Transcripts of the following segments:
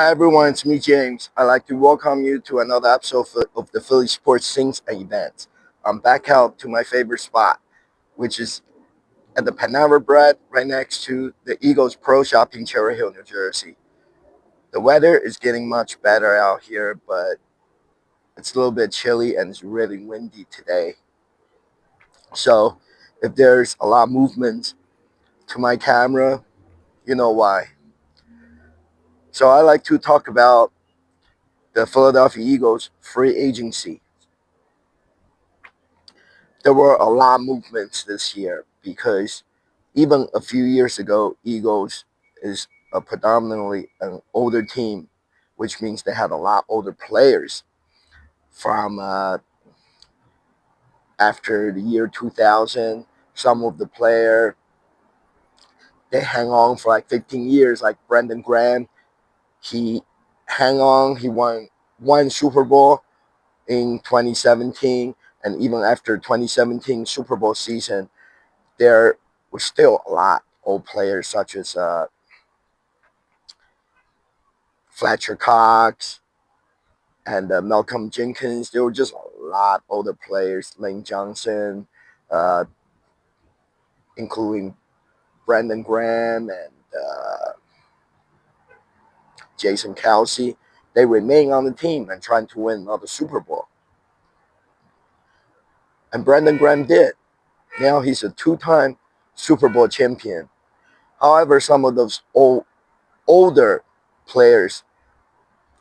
Hi everyone, it's me James. I'd like to welcome you to another episode of the Philly Sports Things and Events. I'm back out to my favorite spot, which is at the Panera Bread right next to the Eagles Pro Shop in Cherry Hill, New Jersey. The weather is getting much better out here, but it's a little bit chilly and it's really windy today. So if there's a lot of movement to my camera, you know why. So I like to talk about the Philadelphia Eagles free agency. There were a lot of movements this year because even a few years ago, Eagles is a predominantly an older team, which means they had a lot older players from after the year 2000. Some of the player they hang on for like 15 years, like Brendan Graham. He hang on. He won one Super Bowl in 2017, and even after 2017 Super Bowl season, there were still a lot old players such as Fletcher Cox and Malcolm Jenkins. There were just a lot older players, Lane Johnson, uh, including Brendan Graham and Jason Kelsey. They remain on the team and trying to win another Super Bowl. And Brendan Graham did. Now he's a two-time Super Bowl champion. However, some of those older players,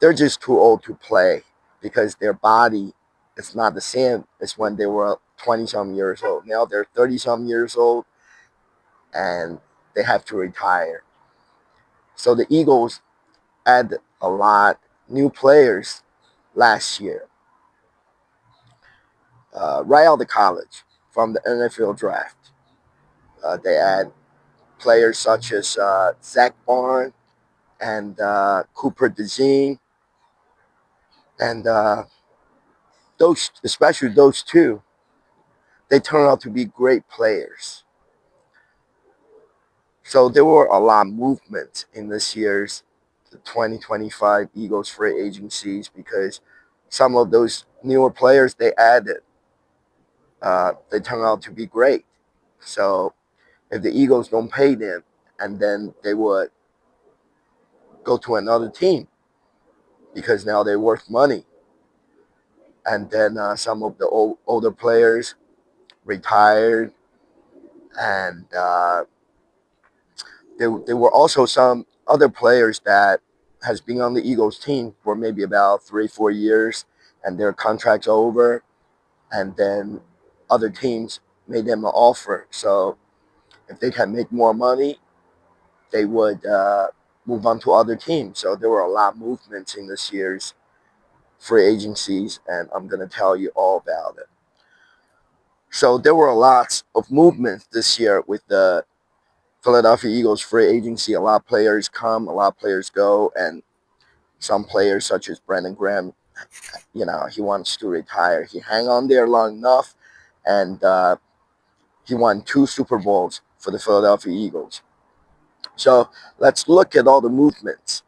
they're just too old to play because their body is not the same as when they were 20-some years old. Now they're 30-some years old and they have to retire. So the Eagles add a lot new players last year, right out of college from the NFL draft. They add players such as Zach Barn and Cooper DeZean, and those, especially those two, they turn out to be great players. So there were a lot of movement in this year's the 2025 Eagles free agencies because some of those newer players they added, they turn out to be great. So if the Eagles don't pay them, and then they would go to another team because now they're worth money. And then some of the older players retired, and there were also some other players that has been on the Eagles team for maybe about 3-4 years, and their contract's over, and then other teams made them an offer. So if they can make more money, they would move on to other teams. So there were a lot of movements in this year's free agencies, and I'm going to tell you all about it. So there were lots of movement this year with the Philadelphia Eagles free agency. A lot of players come, a lot of players go, and some players such as Brandon Graham, he wants to retire. He hang on there long enough, and he won 2 Super Bowls for the Philadelphia Eagles. So let's look at all the movements,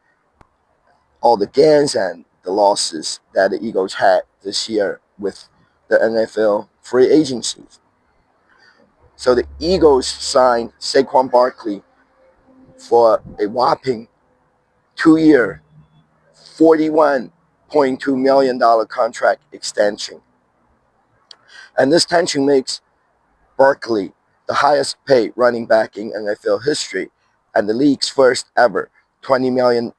all the gains and the losses that the Eagles had this year with the NFL free agencies. So the Eagles signed Saquon Barkley for a whopping 2-year, $41.2 million contract extension. And this extension makes Barkley the highest paid running back in NFL history and the league's first ever $20 million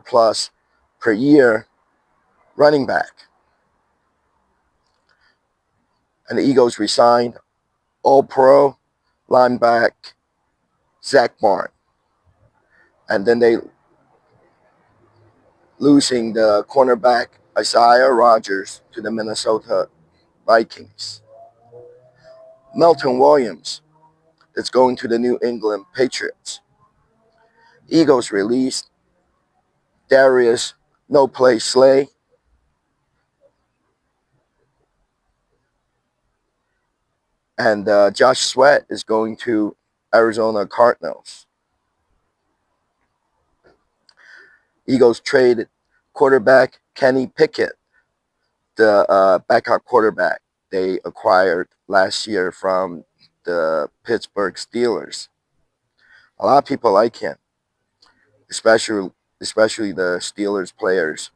plus per year running back. And the Eagles resigned All-Pro linebacker Zach Barn. And then they losing the cornerback Isaiah Rodgers to the Minnesota Vikings. Melton Williams is going to the New England Patriots. Eagles released Darius No Play Slay. And Josh Sweat is going to Arizona Cardinals. Eagles traded quarterback Kenny Pickett, the backup quarterback they acquired last year from the Pittsburgh Steelers. A lot of people like him, especially the Steelers players.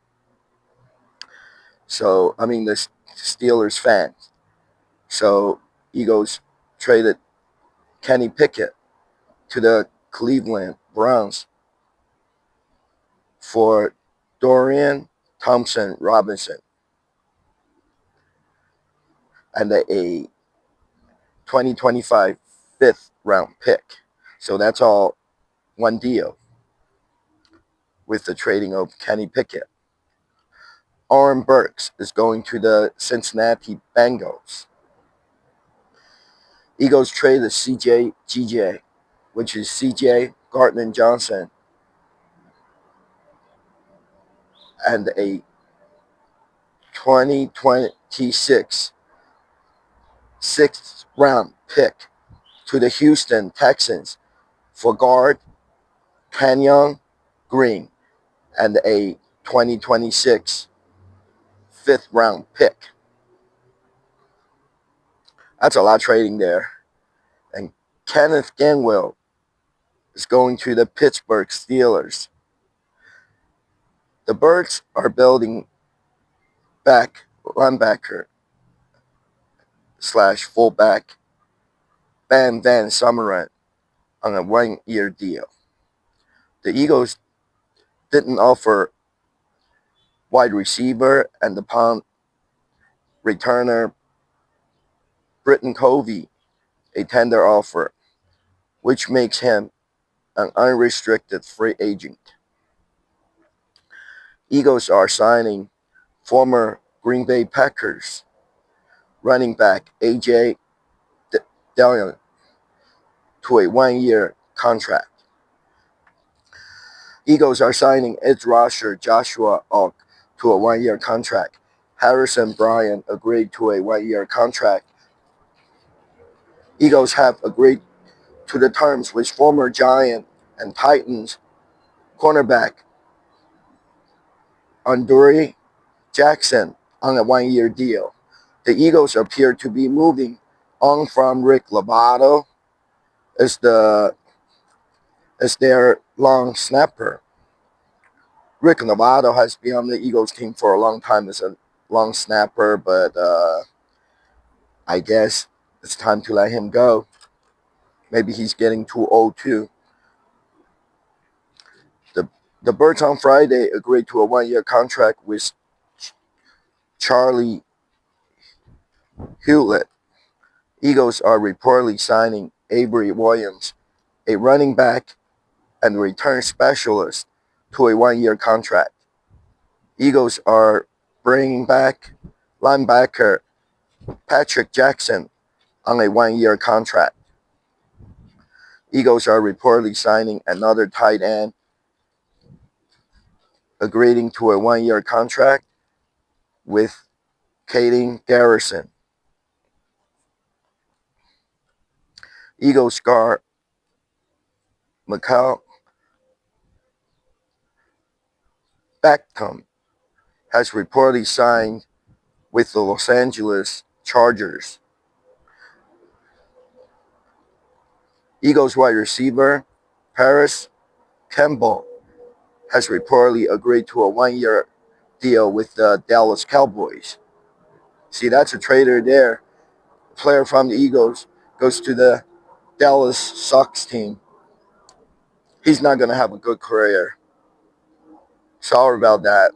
So I mean the Steelers fans. So Eagles traded Kenny Pickett to the Cleveland Browns for Dorian Thompson Robinson and a 2025 fifth round pick. So that's all one deal with the trading of Kenny Pickett. Oren Burks is going to the Cincinnati Bengals. Eagles traded GJ, which is CJ Gardner Johnson, and a 2026 sixth round pick to the Houston Texans for guard Kenyon Green and a 2026 fifth round pick. That's a lot of trading there. And Kenneth Gainwell is going to the Pittsburgh Steelers. The Birds are building back linebacker slash fullback Bam Van Summerant on a 1 year deal. The Eagles didn't offer wide receiver and the punt returner Britton Covey a tender offer, which makes him an unrestricted free agent. Eagles are signing former Green Bay Packers running back A.J. Dillon to a 1 year contract. Eagles are signing edge rusher Joshua Ock to a 1 year contract. Harrison Bryant agreed to a 1 year contract. Eagles have agreed to the terms with former Giant and Titans cornerback Andre Jackson on a 1 year deal. The Eagles appear to be moving on from Rick Lovato as their long snapper. Rick Lovato has been on the Eagles team for a long time as a long snapper, but I guess it's time to let him go. Maybe he's getting too old too. The Birds on Friday agreed to a 1 year contract with Charlie Hewlett. Eagles are reportedly signing Avery Williams, a running back and return specialist, to a 1 year contract. Eagles are bringing back linebacker Patrick Jackson on a 1 year contract. Eagles are reportedly signing another tight end, agreeing to a 1 year contract with Caden Garrison. Eagles guard Mikhail Beckham has reportedly signed with the Los Angeles Chargers. Eagles wide receiver Paris Campbell has reportedly agreed to a 1 year deal with the Dallas Cowboys. See, that's a trader there. A player from the Eagles goes to the Dallas Sox team. He's not going to have a good career. Sorry about that.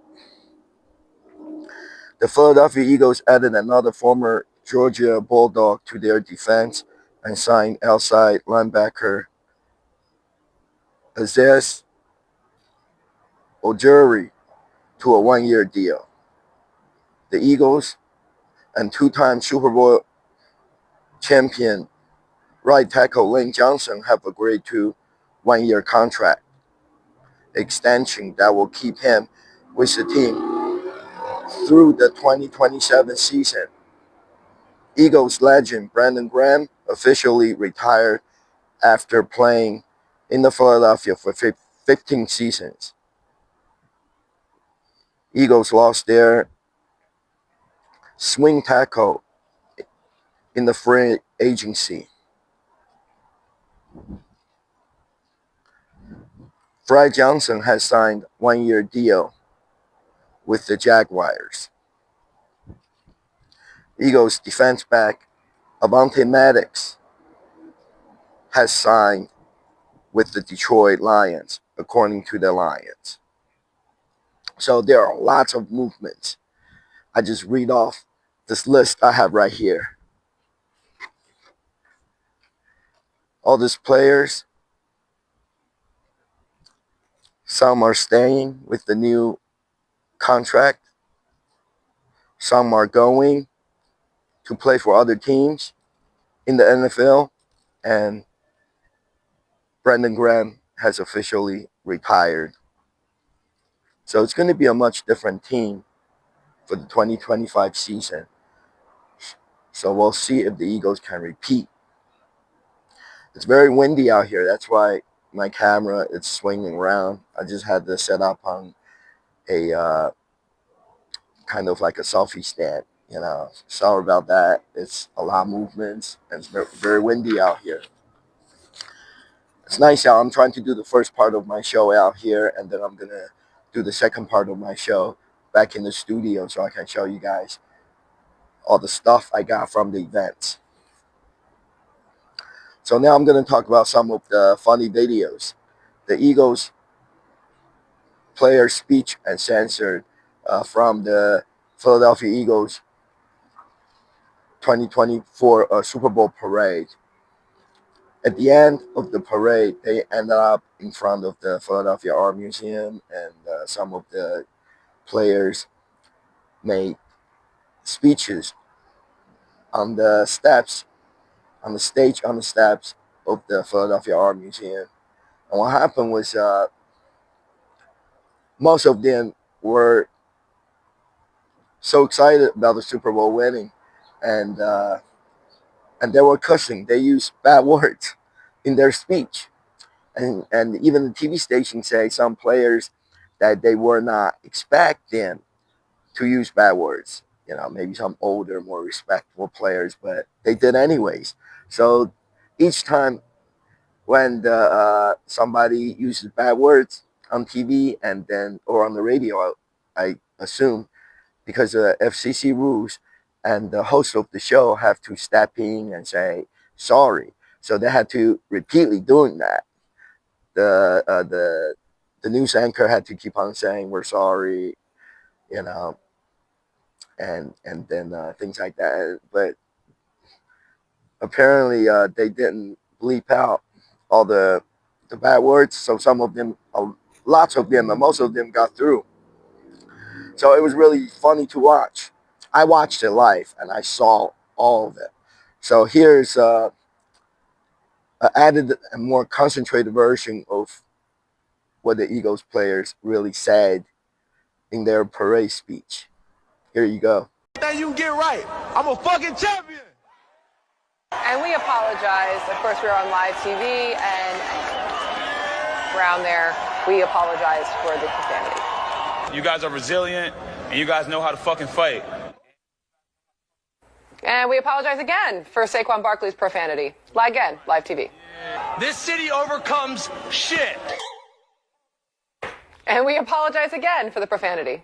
The Philadelphia Eagles added another former Georgia Bulldog to their defense and signed outside linebacker Aziz Ojuri to a 1 year deal. The Eagles and two-time Super Bowl champion right tackle Lane Johnson have agreed to 1 year contract extension that will keep him with the team through the 2027 season. Eagles legend Brandon Graham officially retired after playing in the Philadelphia for 15 seasons. Eagles lost their swing tackle in the free agency. Fry Johnson has signed a 1-year deal with the Jaguars. Eagles defense back Avonte Maddox has signed with the Detroit Lions, according to the Lions. So there are lots of movements. I just read off this list I have right here. All these players, some are staying with the new contract. Some are going to play for other teams in the NFL. And Brandon Graham has officially retired. So it's going to be a much different team for the 2025 season. So we'll see if the Eagles can repeat. It's very windy out here. That's why my camera is swinging around. I just had this set up on a kind of like a selfie stand. Sorry about that. It's a lot of movements, and it's very, very windy out here. It's nice out. I'm trying to do the first part of my show out here, and then I'm going to do the second part of my show back in the studio so I can show you guys all the stuff I got from the events. So now I'm going to talk about some of the funny videos. The Eagles player speech and censored from the Philadelphia Eagles 2024 Super Bowl parade. At the end of the parade, they ended up in front of the Philadelphia Art Museum, and some of the players made speeches on the steps, on the stage, on the steps of the Philadelphia Art Museum. And what happened was most of them were so excited about the Super Bowl winning, and they were cussing. They used bad words in their speech. And even the TV station say some players that they were not expecting to use bad words. Maybe some older, more respectful players, but they did anyways. So each time when somebody uses bad words on TV and then or on the radio, I assume because of the FCC rules, and the host of the show have to step in and say sorry. So they had to repeatedly doing that. The news anchor had to keep on saying we're sorry, and then things like that. But apparently they didn't bleep out all the bad words. So some of them, lots of them, and most of them got through. So it was really funny to watch. I watched it live and I saw all of it. So here's an added and more concentrated version of what the Eagles players really said in their parade speech. Here you go. Then you get right. I'm a fucking champion. And we apologize. Of course, we're on live TV, and around there, we apologize for the profanity. You guys are resilient, and you guys know how to fucking fight. And we apologize again for Saquon Barkley's profanity. Again, live TV. This city overcomes shit. And we apologize again for the profanity.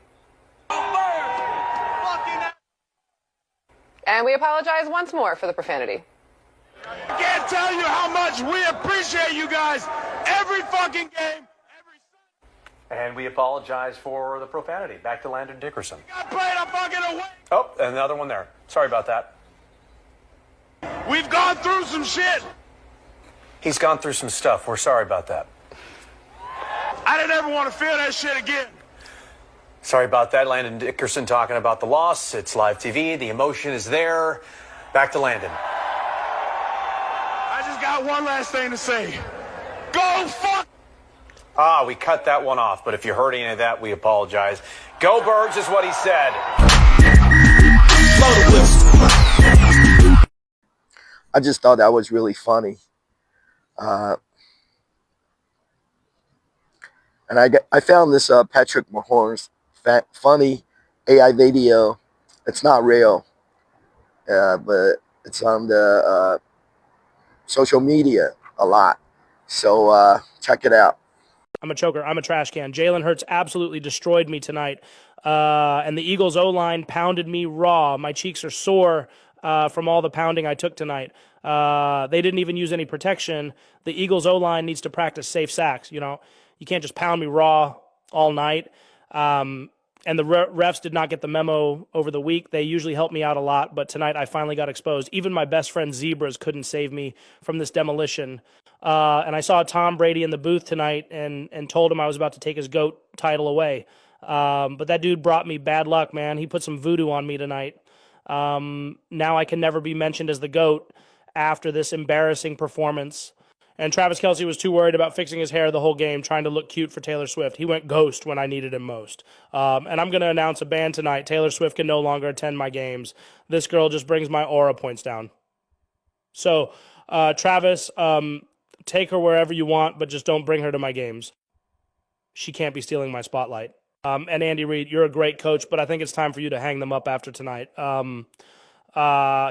And we apologize once more for the profanity. I can't tell you how much we appreciate you guys every fucking game. And we apologize for the profanity. Back to Landon Dickerson. I played a fucking away. Oh, and another one there. Sorry about that. We've gone through some shit. He's gone through some stuff. We're sorry about that. I didn't ever want to feel that shit again. Sorry about that. Landon Dickerson talking about the loss. It's live TV. The emotion is there. Back to Landon. I just got one last thing to say. Go fuck. We cut that one off, but if you heard any of that, we apologize. Go Birds is what he said. I just thought that was really funny. And I found this Patrick Mahomes funny AI video. It's not real, but it's on the social media a lot. So check it out. I'm a choker. I'm a trash can. Jalen Hurts absolutely destroyed me tonight. And the Eagles O-line pounded me raw. My cheeks are sore from all the pounding I took tonight. They didn't even use any protection. The Eagles O-line needs to practice safe sacks. You know, you can't just pound me raw all night. And the refs did not get the memo over the week. They usually help me out a lot, but tonight I finally got exposed. Even my best friend Zebras couldn't save me from this demolition. And I saw Tom Brady in the booth tonight and told him I was about to take his GOAT title away. But that dude brought me bad luck, man. He put some voodoo on me tonight. Now I can never be mentioned as the GOAT after this embarrassing performance. And Travis Kelce was too worried about fixing his hair the whole game, trying to look cute for Taylor Swift. He went ghost when I needed him most. And I'm going to announce a ban tonight. Taylor Swift can no longer attend my games. This girl just brings my aura points down. So, Travis, take her wherever you want, but just don't bring her to my games. She can't be stealing my spotlight. And Andy Reid, you're a great coach, but I think it's time for you to hang them up after tonight.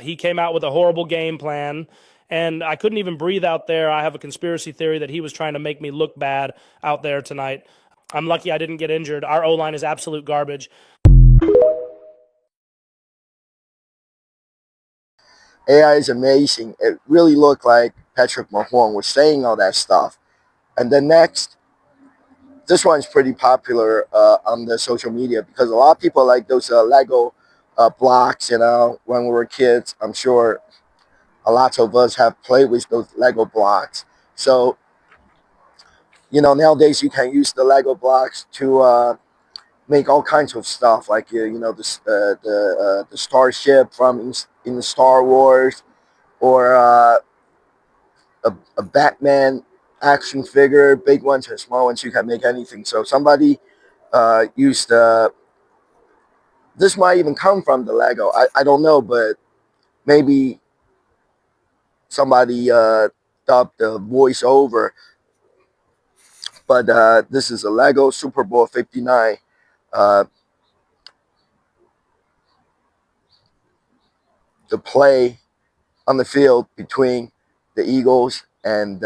He came out with a horrible game plan, and I couldn't even breathe out there. I have a conspiracy theory that he was trying to make me look bad out there tonight. I'm lucky I didn't get injured. Our O-line is absolute garbage. AI is amazing. It really looked like Patrick Mahomes was saying all that stuff. And then next, this one's pretty popular on the social media because a lot of people like those Lego blocks, you know, when we were kids. I'm sure a lot of us have played with those Lego blocks. So, you know, nowadays you can use the Lego blocks to make all kinds of stuff, like you know, the starship from in the Star Wars, or a Batman action figure, big ones and small ones. You can make anything. So somebody used this might even come from the Lego. I don't know, but maybe somebody dubbed the voice over. But this is a Lego Super Bowl 59. The play on the field between the Eagles and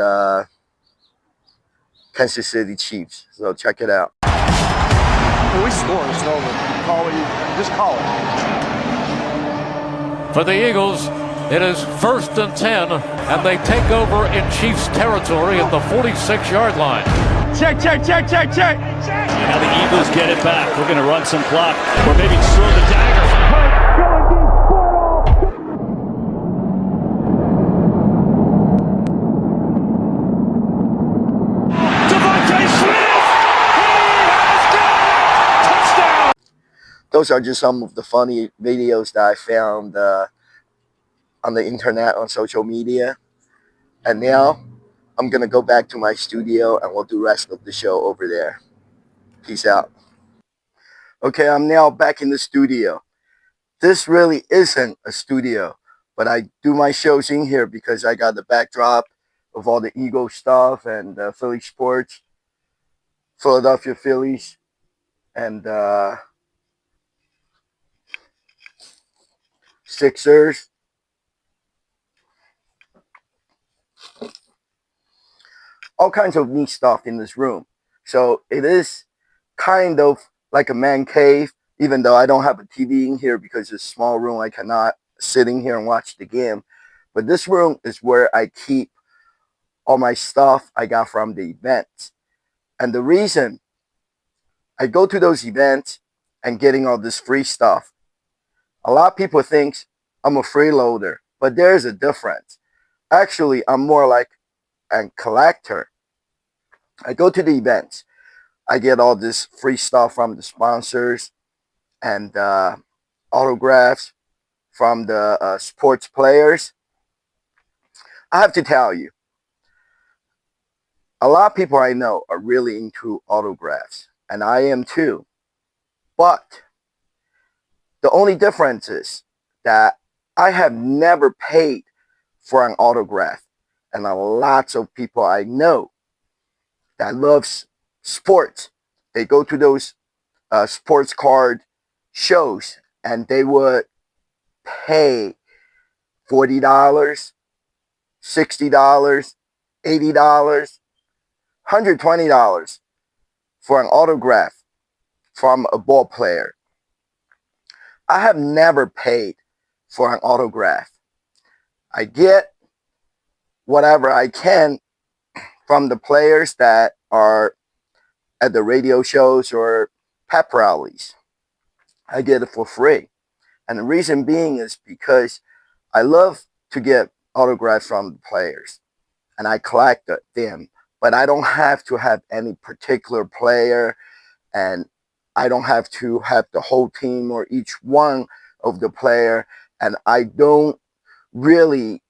Kansas City Chiefs. So check it out. We score, it's over. Call it, just call it. For the Eagles, it is 1st and 10, and they take over in Chiefs territory at the 46-yard line. Check. And now the Eagles get it back. We're going to run some clock, or maybe throw the dagger. Those are just some of the funny videos that I found on the internet, on social media. And now I'm going to go back to my studio and we'll do the rest of the show over there. Peace out. Okay, I'm now back in the studio. This really isn't a studio, but I do my shows in here because I got the backdrop of all the Eagle stuff and Philly sports, Philadelphia Phillies, and Sixers. All kinds of neat stuff in this room. So it is kind of like a man cave, even though I don't have a TV in here because it's a small room. I cannot sit in here and watch the game. But this room is where I keep all my stuff I got from the events. And the reason I go to those events and getting all this free stuff, a lot of people think I'm a freeloader, but there's a difference. Actually, I'm more like a collector. I go to the events. I get all this free stuff from the sponsors and autographs from the sports players. I have to tell you, a lot of people I know are really into autographs, and I am too. But the only difference is that I have never paid for an autograph. And lots of people I know that loves sports, they go to those sports card shows, and they would pay $40, $60, $80, $120 for an autograph from a ball player. I have never paid for an autograph. I get whatever I can from the players that are at the radio shows or pep rallies. I get it for free. And the reason being is because I love to get autographs from the players and I collect them. But I don't have to have any particular player, and I don't have to have the whole team or each one of the player. And I don't really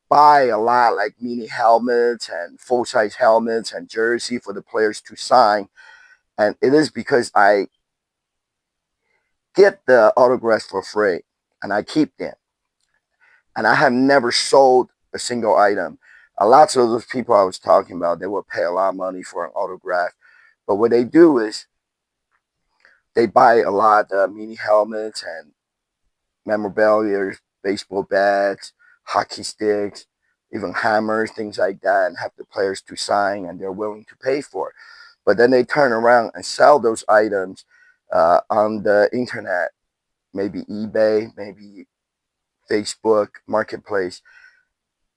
buy a lot like mini helmets and full-size helmets and jersey for the players to sign. And it is because I get the autographs for free and I keep them. And I have never sold a single item. Lots of those people I was talking about, they will pay a lot of money for an autograph. But what they do is they buy a lot of mini helmets and memorabilia, baseball bats, hockey sticks, even hammers, things like that, and have the players to sign, and they're willing to pay for it. But then they turn around and sell those items on the internet, maybe eBay, maybe Facebook Marketplace,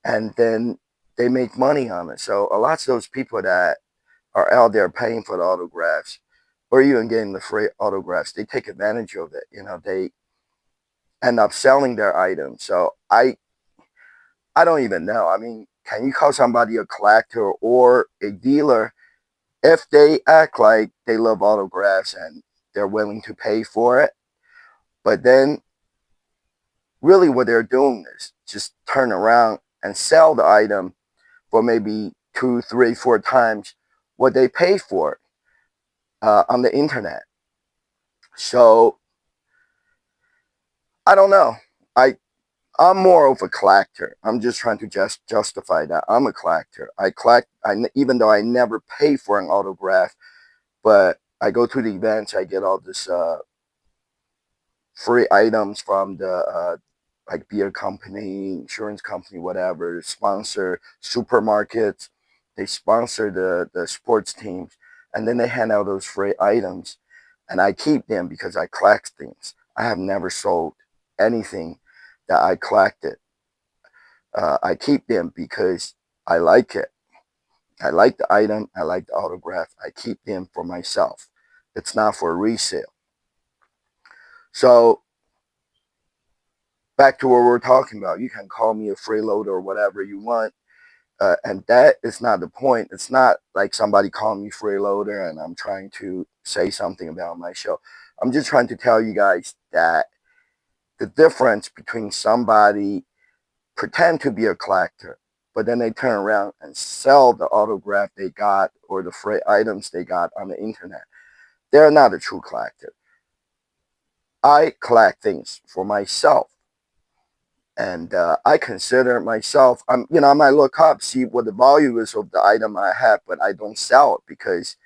and then they make money on it. So a lot of those people that are out there paying for the autographs or even getting the free autographs, they take advantage of it. They end up selling their items. So I don't even know. I mean, can you call somebody a collector or a dealer if they act like they love autographs and they're willing to pay for it? But then really what they're doing is just turn around and sell the item for maybe 2, 3, 4 times what they pay for on the internet. So I don't know. I'm more of a collector. I'm just trying to justify that. I'm a collector. I collect, even though I never pay for an autograph, but I go to the events, I get all this free items from the like beer company, insurance company, whatever, sponsor supermarkets. They sponsor the sports teams, and then they hand out those free items, and I keep them because I collect things. I have never sold anything that I collected. I keep them because I like it. I like the item. I like the autograph. I keep them for myself. It's not for resale. So back to what we're talking about. You can call me a freeloader or whatever you want. And that is not the point. It's not like somebody calling me freeloader and I'm trying to say something about my show. I'm just trying to tell you guys that the difference between somebody pretend to be a collector, but then they turn around and sell the autograph they got or the free items they got on the internet. They're not a true collector. I collect things for myself. And I consider myself, I might look up, see what the value is of the item I have, but I don't sell it because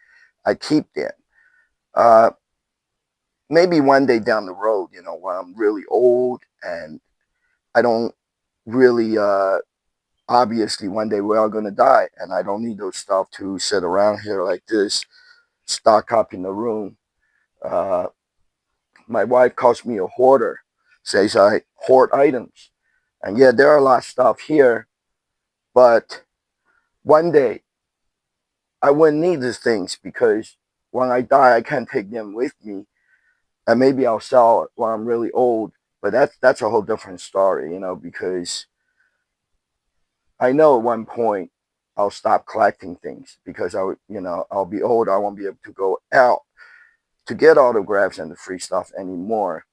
I keep them. Maybe one day down the road, when I'm really old and I don't really, obviously one day we're all going to die and I don't need those stuff to sit around here like this, stock up in the room. My wife calls me a hoarder, says I hoard items. And yeah, there are a lot of stuff here, but one day I wouldn't need these things because when I die, I can't take them with me. And maybe I'll sell it when I'm really old. But that's a whole different story, because I know at one point I'll stop collecting things because I'll be old. I won't be able to go out to get autographs and the free stuff anymore.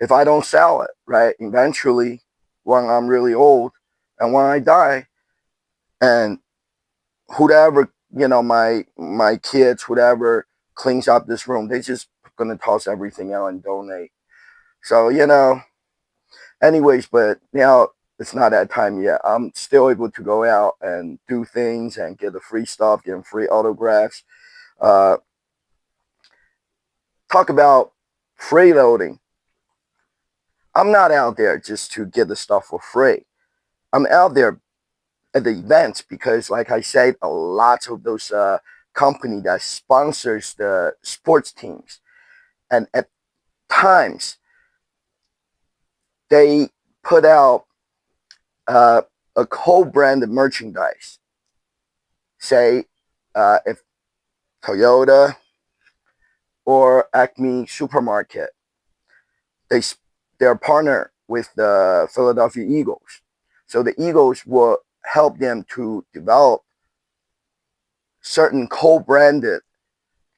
If I don't sell it, right, eventually when I'm really old and when I die, and whoever, my kids, whoever cleans up this room, they just gonna toss everything out and donate. So, anyways, but now it's not that time yet. I'm still able to go out and do things and get the free stuff, get free autographs. Uh, talk about freeloading. I'm not out there just to get the stuff for free. I'm out there at the events because, like I said, a lot of those company that sponsors the sports teams, and at times they put out uh, a co-branded merchandise. Say, if Toyota or Acme Supermarket, they they're partner with the Philadelphia Eagles, so the Eagles will help them to develop certain co-branded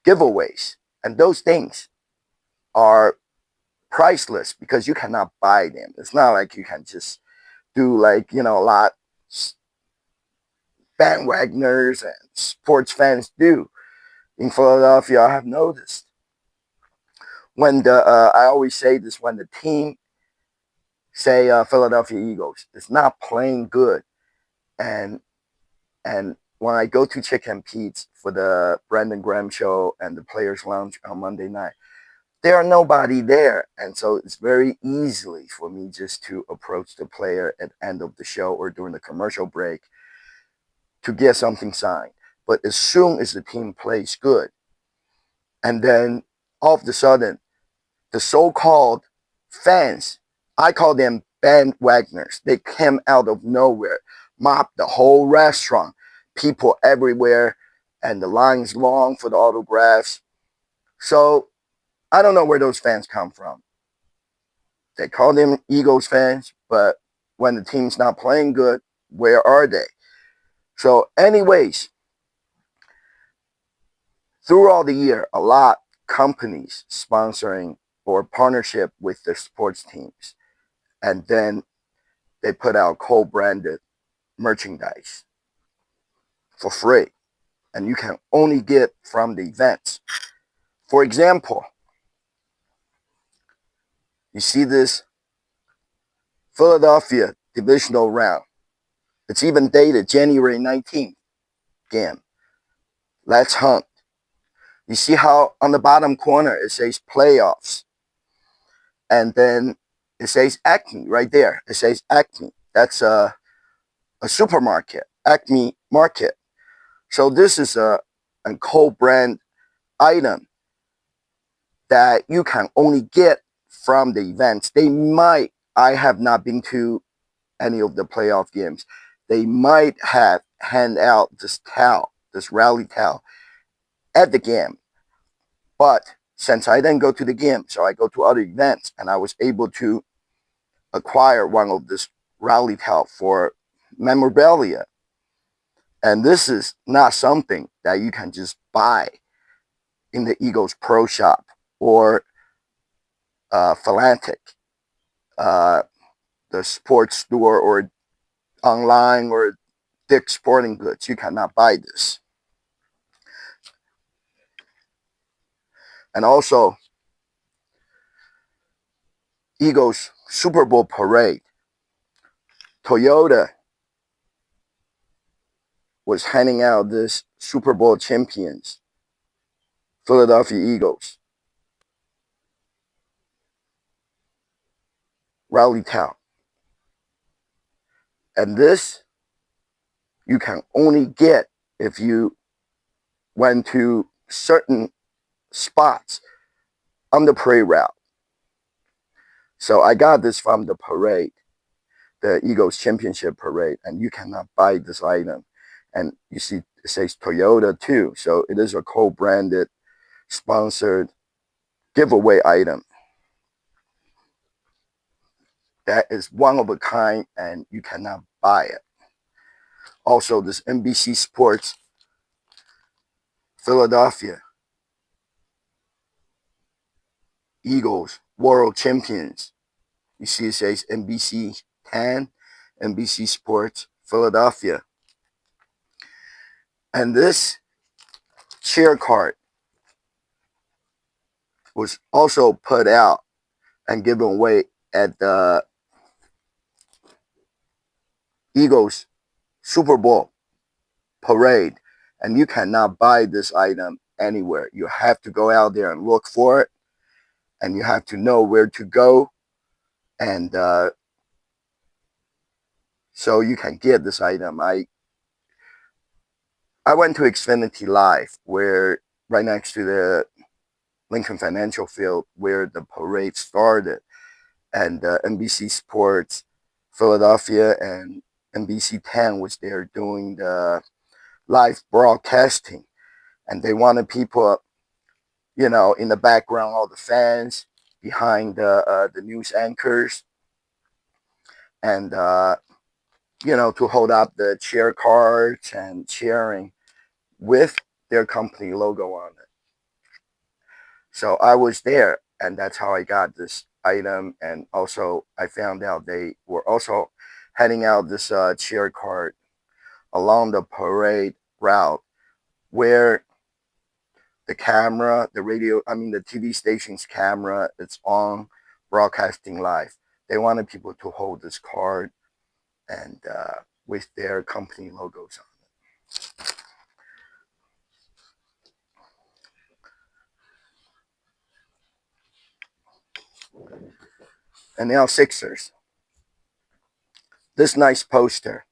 giveaways, and those things are priceless because you cannot buy them. It's not like you can just do like a lot bandwagoners and sports fans do in Philadelphia. I have noticed when I always say this, when the team, say Philadelphia Eagles, is not playing good, and when I go to Chicken Pete's for the Brandon Graham show and the Players Lounge on Monday night, there are nobody there, and so it's very easily for me just to approach the player at the end of the show or during the commercial break to get something signed. But as soon as the team plays good, and then all of a sudden, the so-called fans, I call them bandwagoners, they came out of nowhere, mopped the whole restaurant, people everywhere, and the line's long for the autographs. So I don't know where those fans come from. They call them Eagles fans, but when the team's not playing good, where are they? So anyways, throughout the year, a lot companies sponsoring or partnership with their sports teams, and then they put out co-branded merchandise for free, and you can only get from the events. For example, you see this Philadelphia divisional round. It's even dated January 19th game. Let's hunt. You see how on the bottom corner it says playoffs, and then it says Acme right there. It says Acme. That's a supermarket, Acme Market. So this is a co-brand item that you can only get from the events. I have not been to any of the playoff games. They might have hand out this towel, this rally towel at the game. But since I didn't go to the game, so I go to other events, and I was able to acquire one of this rally towel for memorabilia. And this is not something that you can just buy in the Eagles Pro Shop or Philantic, the sports store, or online, or Dick's Sporting Goods. You cannot buy this. And also, Eagles Super Bowl parade. Toyota was handing out this Super Bowl champions, Philadelphia Eagles, rally towel. And this you can only get if you went to certain spots on the parade route. So I got this from the parade, the Eagles championship parade, and you cannot buy this item. And you see it says Toyota too. So it is a co-branded, sponsored giveaway item that is one of a kind, and you cannot buy it. Also, this NBC Sports Philadelphia Eagles World Champions. You see it says NBC 10, NBC Sports Philadelphia. And this cheer card was also put out and given away at the Eagles Super Bowl parade, and you cannot buy this item anywhere. You have to go out there and look for it, and you have to know where to go, and so you can get this item. I went to Xfinity Live, where right next to the Lincoln Financial Field, where the parade started, and NBC Sports Philadelphia and NBC 10 was there doing the live broadcasting, and they wanted people, in the background, all the fans behind the news anchors, and to hold up the cheer cards and cheering with their company logo on it. So I was there, and that's how I got this item. And also, I found out they were also handing out this cheer card along the parade route, where the camera, the TV station's camera, it's on broadcasting live. They wanted people to hold this card and with their company logos on. And now Sixers. This nice poster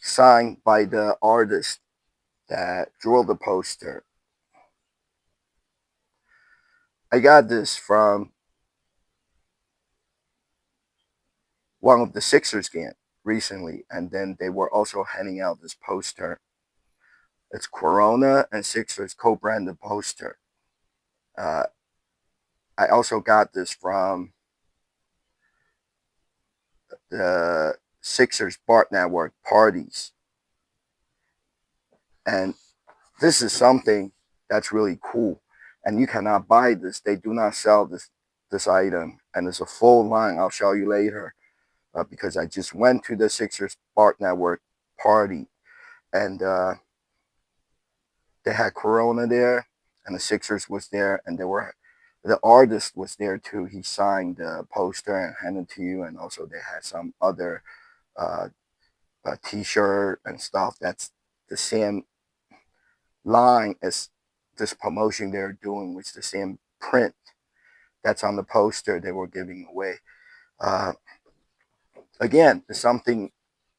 signed by the artist that drew the poster. I got this from one of the Sixers game recently, and then they were also handing out this poster. It's Corona and Sixers co-branded poster. I also got this from the Sixers Bart Network parties. And this is something that's really cool. And you cannot buy this. They do not sell this item. And it's a full line. I'll show you later. Because I just went to the Sixers Bart Network party. And they had Corona there. And the Sixers was there. And the artist was there too. He signed the poster and handed it to you. And also they had some other t-shirt and stuff that's the same line as this promotion they're doing, with the same print that's on the poster they were giving away. Again, it's something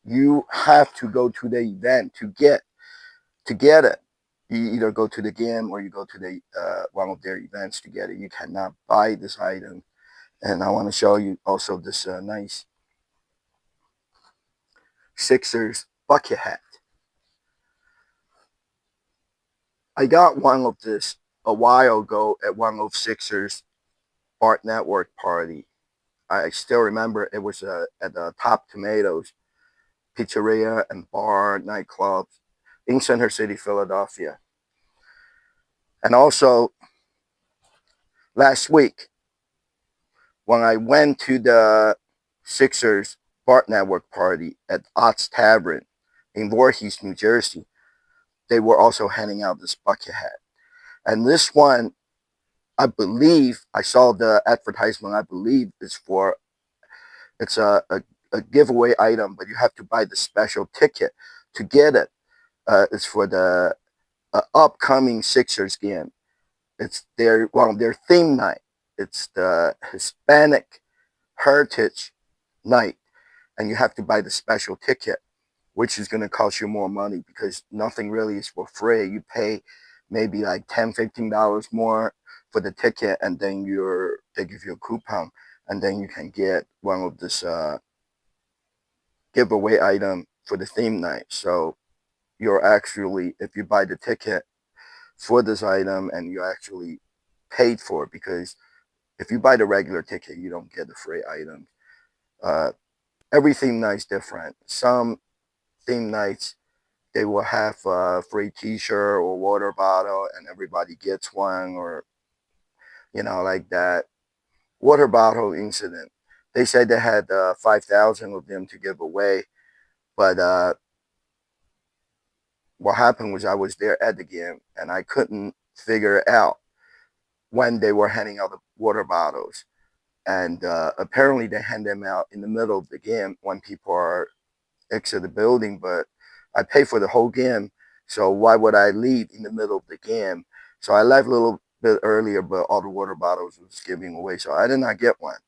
you have to go to the event to get it. You either go to the game or you go to the one of their events to get it. You cannot buy this item. And I want to show you also this nice Sixers bucket hat. I got one of this a while ago at one of Sixers Bart Network party. I still remember it was at the Top Tomatoes Pizzeria and Bar nightclub in Center City, Philadelphia. And also last week, when I went to the Sixers Bart Network party at Ott's Tavern in Voorhees, New Jersey, they were also handing out this bucket hat. And this one, I believe, I saw the advertisement, I believe it's a giveaway item, but you have to buy the special ticket to get it. It's for the upcoming Sixers game. It's their theme night. It's the Hispanic Heritage Night, and you have to buy the special ticket, which is going to cost you more money because nothing really is for free. You pay maybe like $10-15 more for the ticket, and then they give you a coupon, and then you can get one of this giveaway item for the theme night. So you're actually, if you buy the ticket for this item, and you actually paid for it, because if you buy the regular ticket, you don't get the free item. Every theme night's different. Some theme nights, they will have a free t-shirt or water bottle, and everybody gets one, or like that water bottle incident. They said they had 5,000 of them to give away, but what happened was I was there at the game, and I couldn't figure out when they were handing out the water bottles. and apparently they hand them out in the middle of the game when people are exit the building. But I pay for the whole game, so why would I leave in the middle of the game? So I left a little bit earlier, but all the water bottles was giving away, so I did not get one.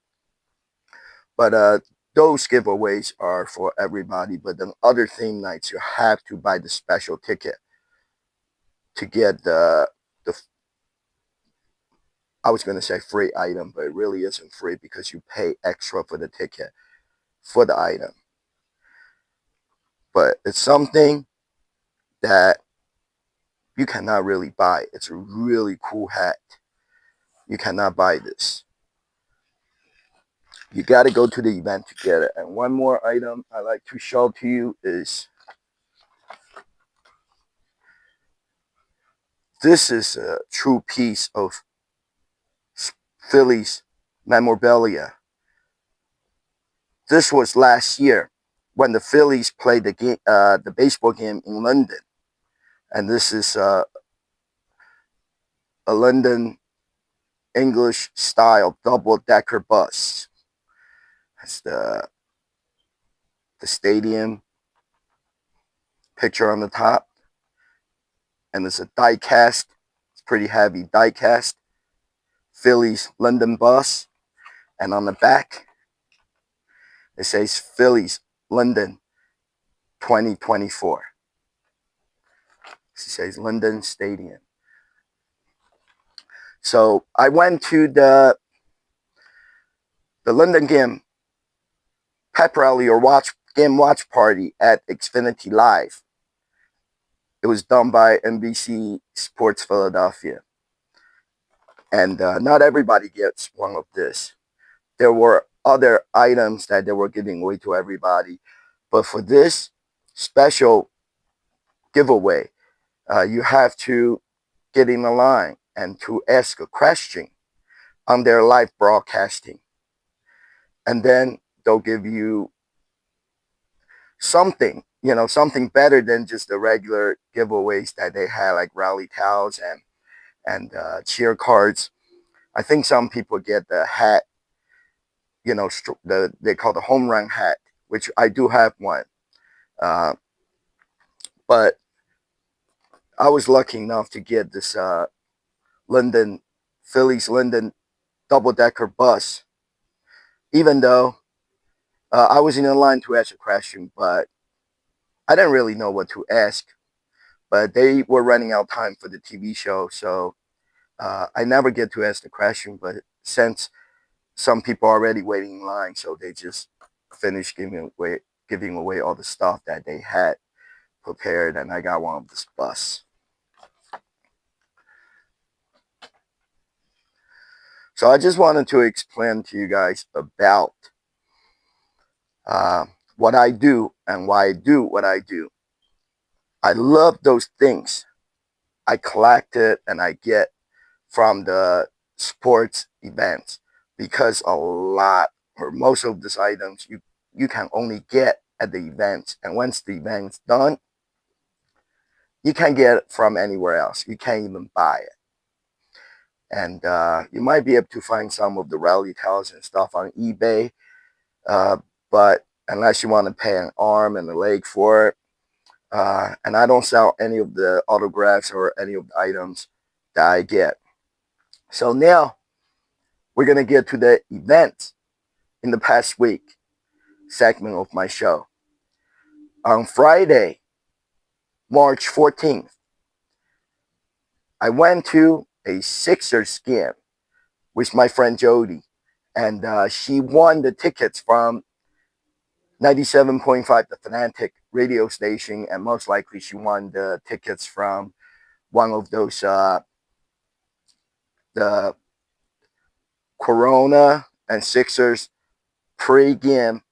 But those giveaways are for everybody. But then other theme nights, you have to buy the special ticket to get the I was going to say free item, but it really isn't free because you pay extra for the ticket for the item. But it's something that you cannot really buy. It's a really cool hat. You cannot buy this. You got to go to the event to get it. And one more item I like to show to you is this is a true piece of Phillies memorabilia. This was last year when the Phillies played the game, the baseball game in London, and this is a London English style double-decker bus. That's the stadium picture on the top, and it's a die-cast. It's pretty heavy die-cast Phillies London bus, and on the back it says Phillies London 2024. It says London Stadium. So I went to the London game pep rally or watch party at Xfinity Live. It was done by NBC Sports Philadelphia. And not everybody gets one of this. There were other items that they were giving away to everybody. But for this special giveaway, you have to get in the line and to ask a question on their live broadcasting. And then they'll give you something, something better than just the regular giveaways that they had, like rally towels and cheer cards. I think some people get the hat, they call the home run hat, which I do have one. But I was lucky enough to get this Phillies London double-decker bus, even though I was in a line to ask a question, but I didn't really know what to ask. But they were running out of time for the TV show, so I never get to ask the question. But since some people are already waiting in line, so they just finished giving away all the stuff that they had prepared, and I got one of this bus. So I just wanted to explain to you guys about what I do and why I do what I do. I love those things I collected and I get from the sports events, because a lot or most of these items you can only get at the events, and once the event's done, you can't get it from anywhere else. You can't even buy it. And you might be able to find some of the rally towels and stuff on eBay, but unless you want to pay an arm and a leg for it, and I don't sell any of the autographs or any of the items that I get. So now we're going to get to the events in the past week segment of my show. On Friday, March 14th, I went to a Sixers game with my friend Jody, and she won the tickets from 97.5, the Fanatic radio station, and most likely she won the tickets from one of those the Corona and Sixers pre-game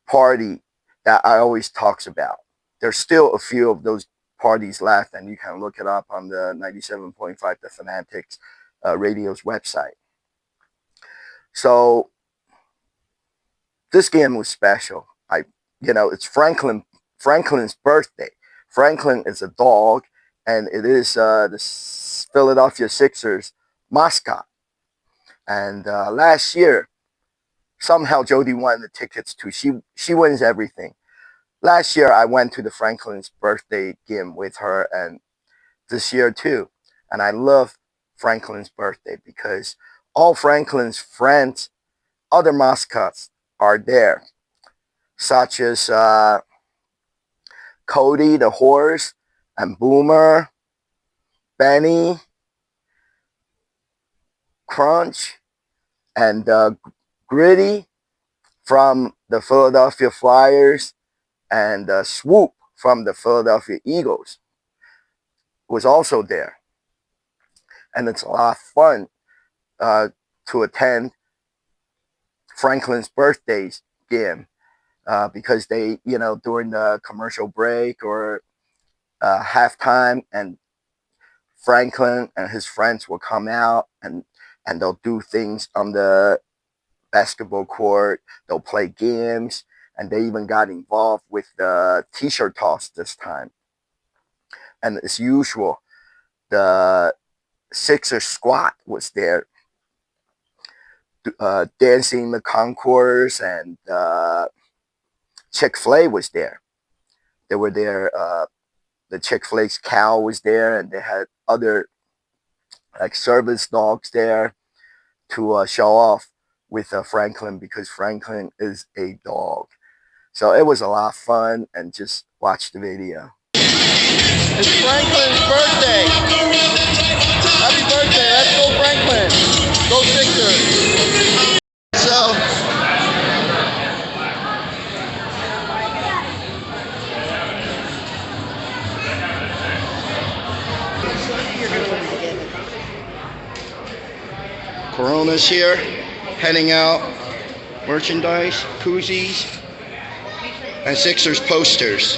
party that I always talks about. There's still a few of those parties left, and you can look it up on the 97.5 the Fanatics radio's website. So this game was special. It's Franklin's birthday. Franklin is a dog, and it is the Philadelphia Sixers mascot. And last year, somehow Jody won the tickets too. She wins everything. Last year I went to the Franklin's birthday game with her, and this year too. And I love Franklin's birthday because all Franklin's friends, other mascots are there, such as Cody the horse, and Boomer, Benny, Crunch, and Gritty from the Philadelphia Flyers, and Swoop from the Philadelphia Eagles was also there. And it's a lot of fun to attend Franklin's birthdays game because they, during the commercial break or halftime, and Franklin and his friends will come out and they'll do things on the basketball court. They'll play games, and they even got involved with the t-shirt toss this time. And as usual, the Sixers squad was there, dancing the concourse, and Chick-fil-A was there. They were there. The Chick-fil-A's cow was there, and they had other like service dogs there to show off with Franklin, because Franklin is a dog. So it was a lot of fun, and just watch the video. It's Franklin's birthday. Happy birthday. Let's go Franklin. Go Sixers. So Corona's here, heading out, merchandise, koozies, and Sixers posters.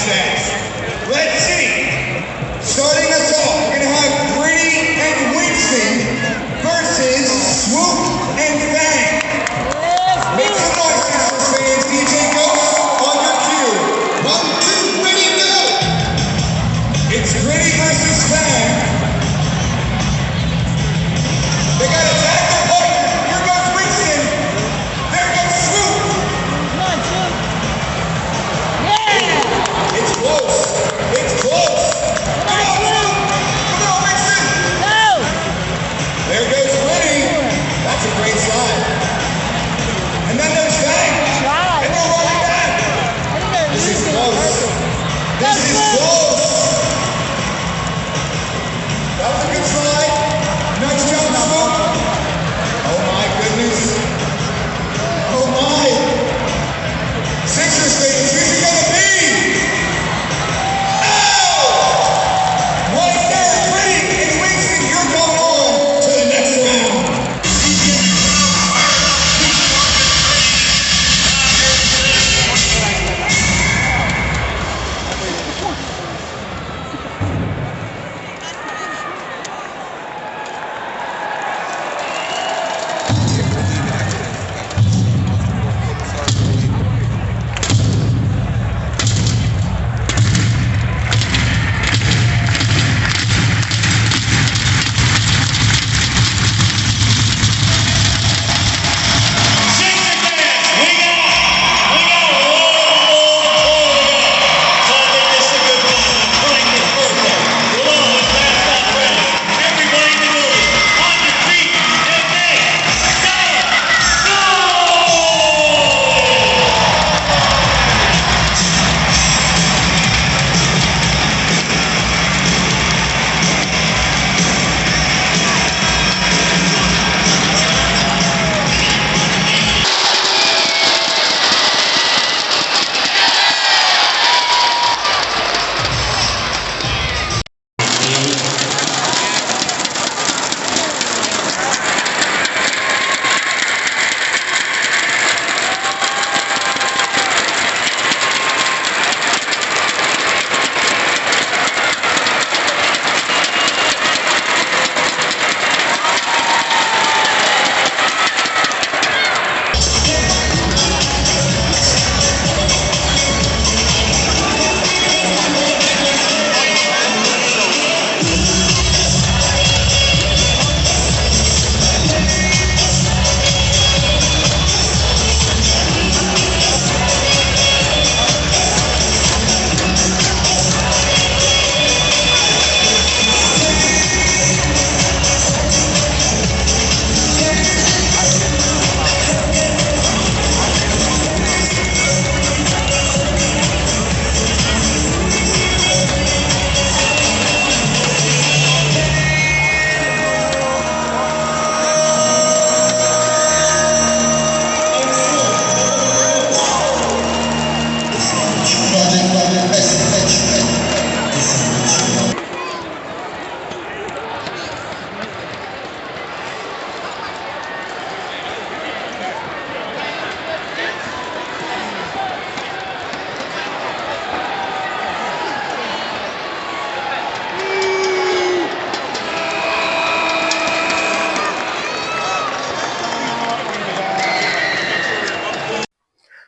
fans. Let's see. Starting us off, we're going to have Gritty and Winston versus Swoop and Fang. Make some noise, Sixers fans. DJ Ghost on your cue. 1, 2, ready, go! It's Gritty versus Fang. They got a tag the partner. Here goes Winston. There goes Swoop. It's close. It's close. Come on, Swoop. Come on, Winston. There goes Gritty. That's a great slide. And then there's Fang. And they're running back. This is close. This is close. That was a good slide. Nice jump, Swoop. Oh my goodness. Oh my. Sixers fans, who's it gonna be? Oh! Right there, Gritty and Winston, you're going on to the next round.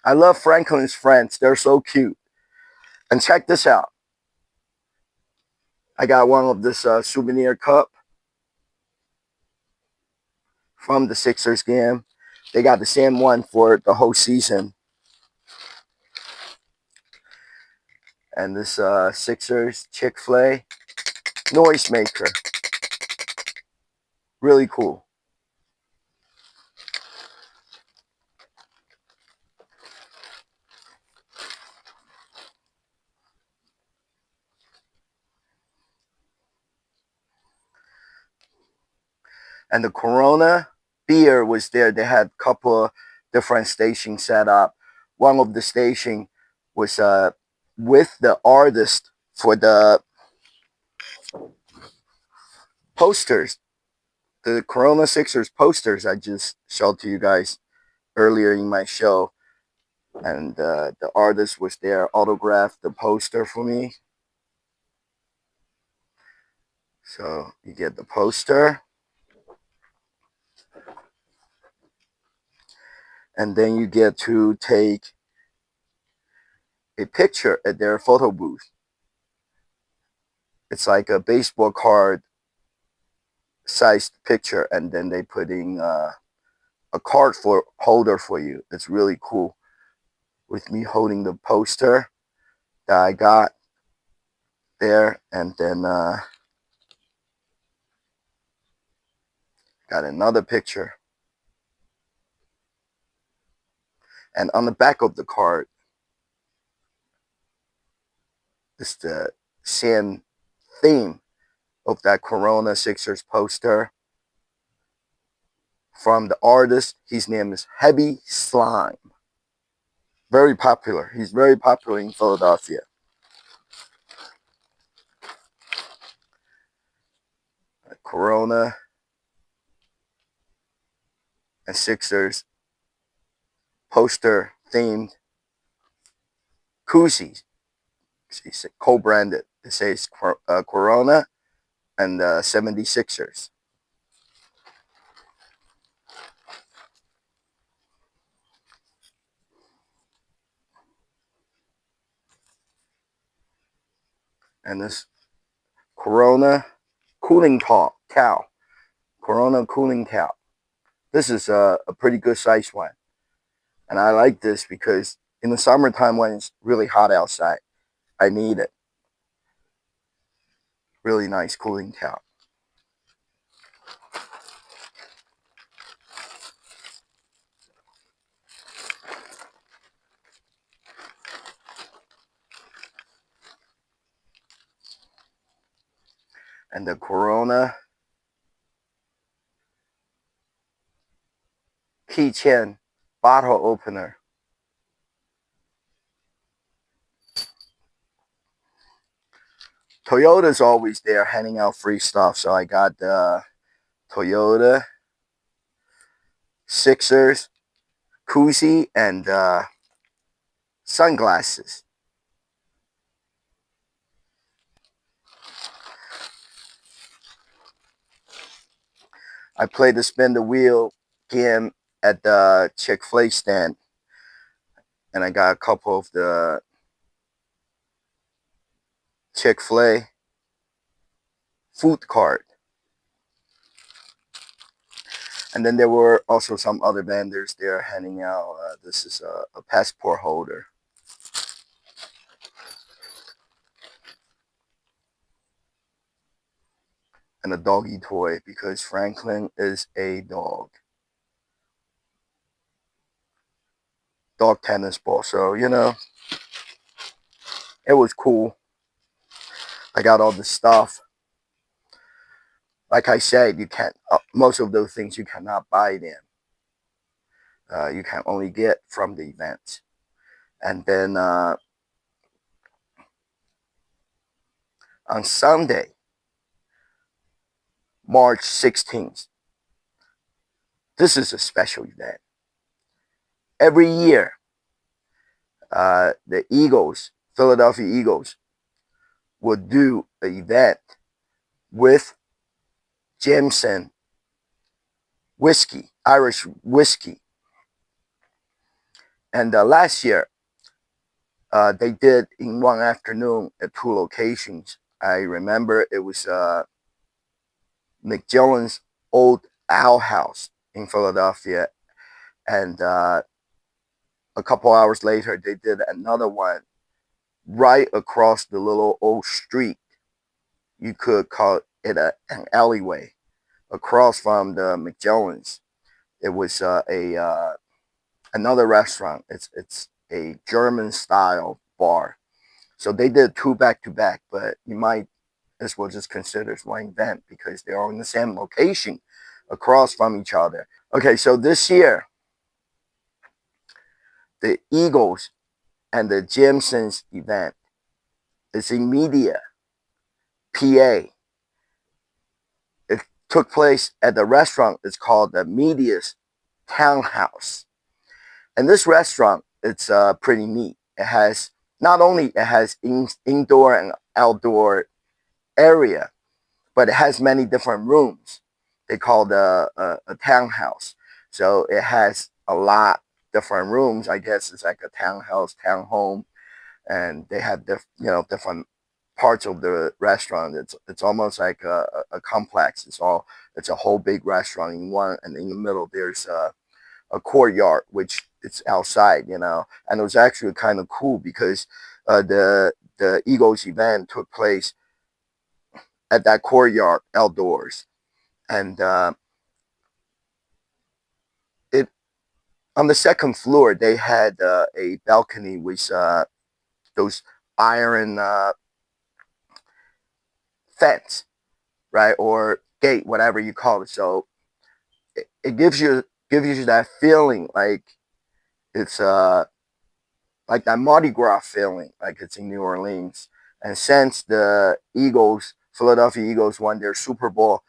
I love Franklin's friends. They're so cute. And check this out. I got one of this souvenir cup from the Sixers game. They got the same one for the whole season. And this Sixers Chick-fil-A noisemaker. Really cool. And the Corona beer was there. They had a couple of different stations set up. One of the station was with the artist for the posters, the Corona Sixers posters I just showed to you guys earlier in my show. And the artist was there, autographed the poster for me. So you get the poster. And then you get to take a picture at their photo booth. It's like a baseball card sized picture, and then they put in a card for holder for you. It's really cool. With me holding the poster that I got there, and then got another picture. And on the back of the card is the same theme of that Corona Sixers poster from the artist. His name is Heavy Slime. Very popular. He's very popular in Philadelphia. Corona and Sixers poster themed koozies. It's co-branded. It says Corona and 76ers. And this Corona cooling cow. Corona cooling cow. This is a pretty good size one. And I like this because in the summertime when it's really hot outside, I need it. Really nice cooling cow. And the Corona keychain bottle opener. Toyota's always there handing out free stuff. So I got the Toyota, Sixers, koozie, and sunglasses. I played the spin the wheel game at the Chick-fil-A stand. And I got a couple of the Chick-fil-A food card. And then there were also some other vendors there handing out. This is a passport holder. And a doggy toy because Franklin is a dog. Dog tennis ball. So, you know, it was cool. I got all the stuff. Like I said, you can't, most of those things you cannot buy them. You can only get from the event. And then on Sunday, March 16th, this is a special event. Every year, the Eagles, Philadelphia Eagles, would do an event with Jameson whiskey, Irish whiskey. And last year, they did in one afternoon at 2 locations. I remember it was McGillen's Old Owl House in Philadelphia. And a couple hours later, they did another one right across the little old street. You could call it an alleyway across from the McGillen's. It was another restaurant. It's a German style bar. So they did 2 back to back, but you might as well just consider it one event because they're all in the same location across from each other. Okay, so this year, the Eagles and the Jamesons event is in Media, PA. It took place at the restaurant. It's called the Media's Townhouse. And this restaurant it's pretty neat. It has not only it has indoor and outdoor area, but it has many different rooms. They call it a townhouse. So it has a lot different rooms. I guess it's like a townhouse, townhome, and they have different parts of the restaurant. It's almost like a complex. It's a whole big restaurant in one, and in the middle there's a courtyard which it's outside, and it was actually kind of cool because the Eagles event took place at that courtyard outdoors, and it on the second floor they had a balcony with those iron fence, right, or gate, whatever you call it. So it gives you that feeling like it's like that Mardi Gras feeling, like it's in New Orleans. And since the Philadelphia Eagles, won their Super Bowl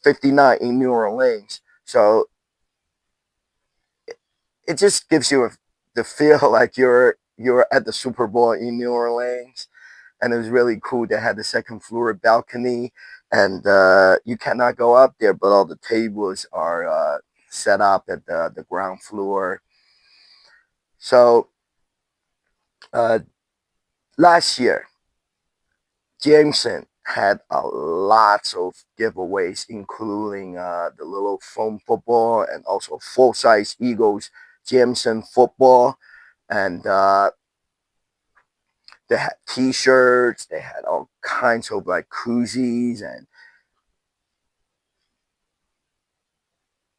59 in New Orleans, so it just gives you the feel like you're at the Super Bowl in New Orleans. And it was really cool. They had the second floor balcony, and you cannot go up there, but all the tables are set up at the ground floor. So last year, Jameson had lots of giveaways, including the little foam football and also full-size Eagles Jameson football. And they had T-shirts. They had all kinds of like koozies, and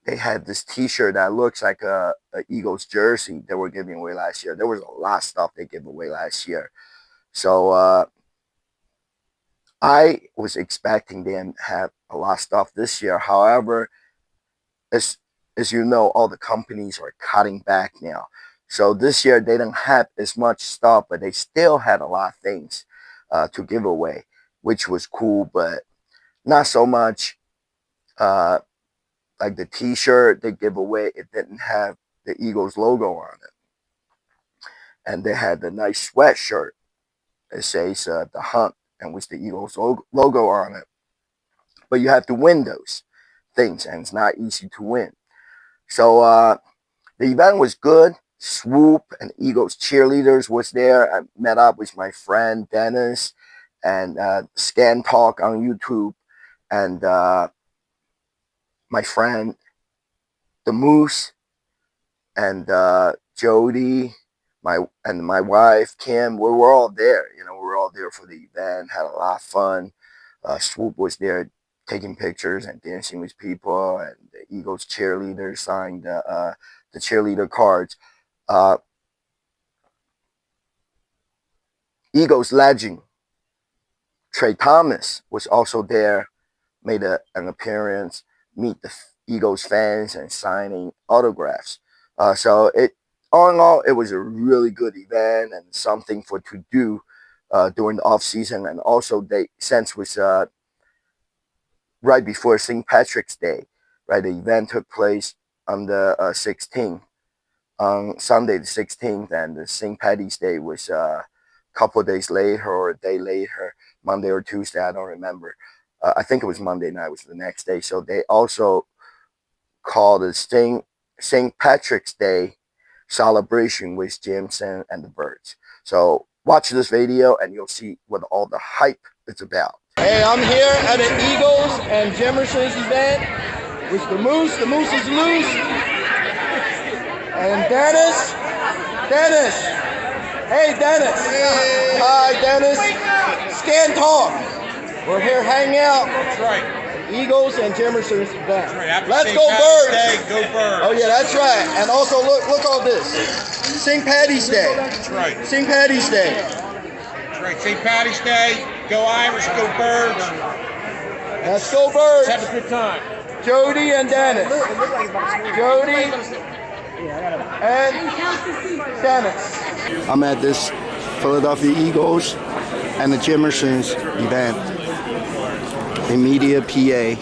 they had this T-shirt that looks like a Eagles jersey they were giving away last year. There was a lot of stuff they gave away last year. So I was expecting them to have a lot of stuff this year. However, as you know, all the companies are cutting back now. So this year they don't have as much stuff, but they still had a lot of things to give away, which was cool, but not so much like the T-shirt they give away. It didn't have the Eagles logo on it. And they had the nice sweatshirt. It says the Hunt, and with the Eagles logo on it. But you have to win those things, and it's not easy to win. So the event was good. Swoop and Eagles cheerleaders was there. I met up with my friend Dennis and Scan Talk on YouTube, and my friend the Moose and Jody, my wife Kim. We were all there. We were all there for the event. Had a lot of fun. Swoop was there taking pictures and dancing with people, and the Eagles cheerleaders signed the cheerleader cards. Eagles legend Trey Thomas was also there, made an appearance, meet the Eagles fans and signing autographs. So all in all, it was a really good event and something to do during the off season. And also, since it was right before St. Patrick's Day, right? The event took place on the 16th, on Sunday the 16th, and the St. Patty's Day was a couple of days later or a day later, Monday or Tuesday, I don't remember. I think it was Monday night, was the next day. So they also called the St. Patrick's Day celebration with Jameson and the Birds. So watch this video and you'll see what all the hype is about. Hey, I'm here at the Eagles and Jemerson's event with the Moose. The Moose is loose. And Dennis. Hey, Dennis. Hi, Dennis. Scan Talk. We're here hanging out. That's right. Eagles and Jemerson's event. Right. Let's go Birds. Day, go Birds. Oh yeah, that's right. And also look all this. St. Patty's Day. That's right. St. Patty's Day. That's right. St. Patty's Day. Go Irish, go Birds. Let's go Birds. Let's have a good time. Jody and Dennis. Jody and Dennis. I'm at this Philadelphia Eagles and the Jemerson's event in Media, PA.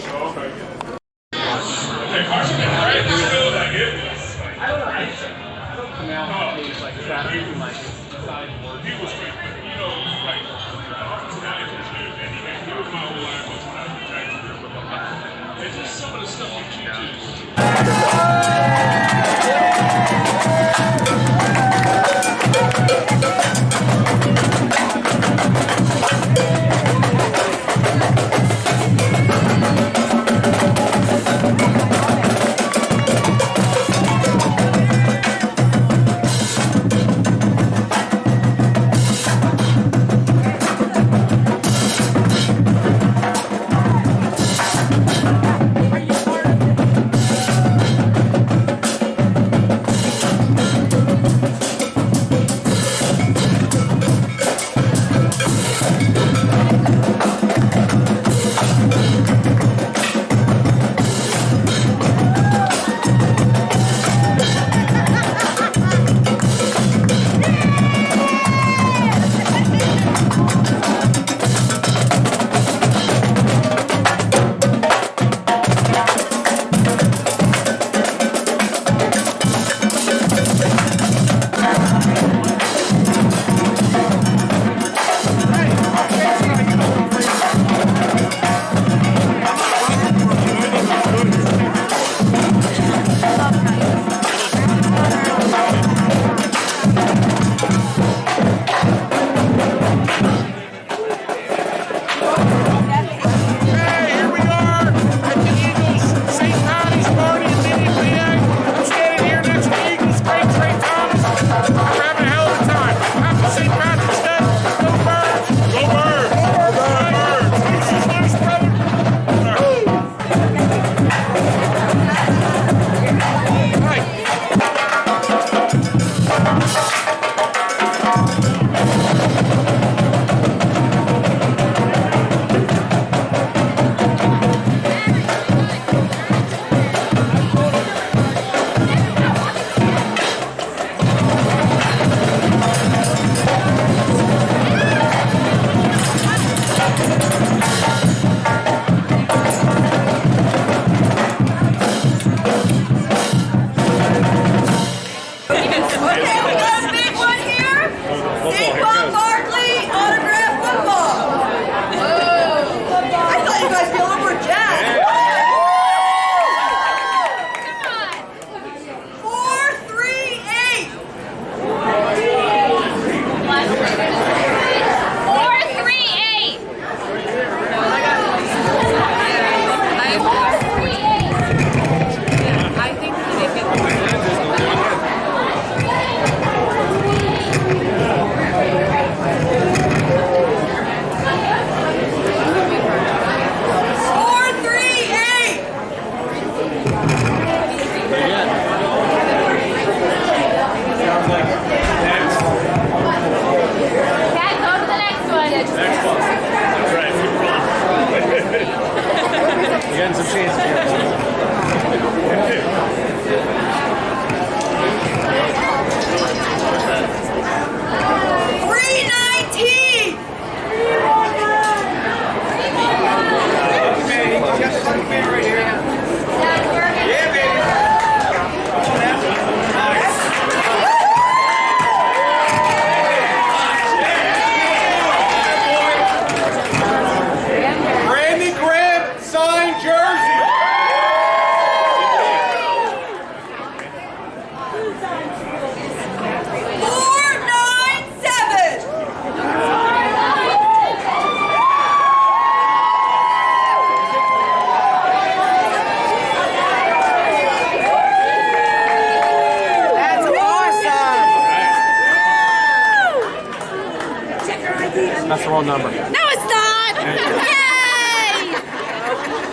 That's the wrong number. No, it's not! Yay!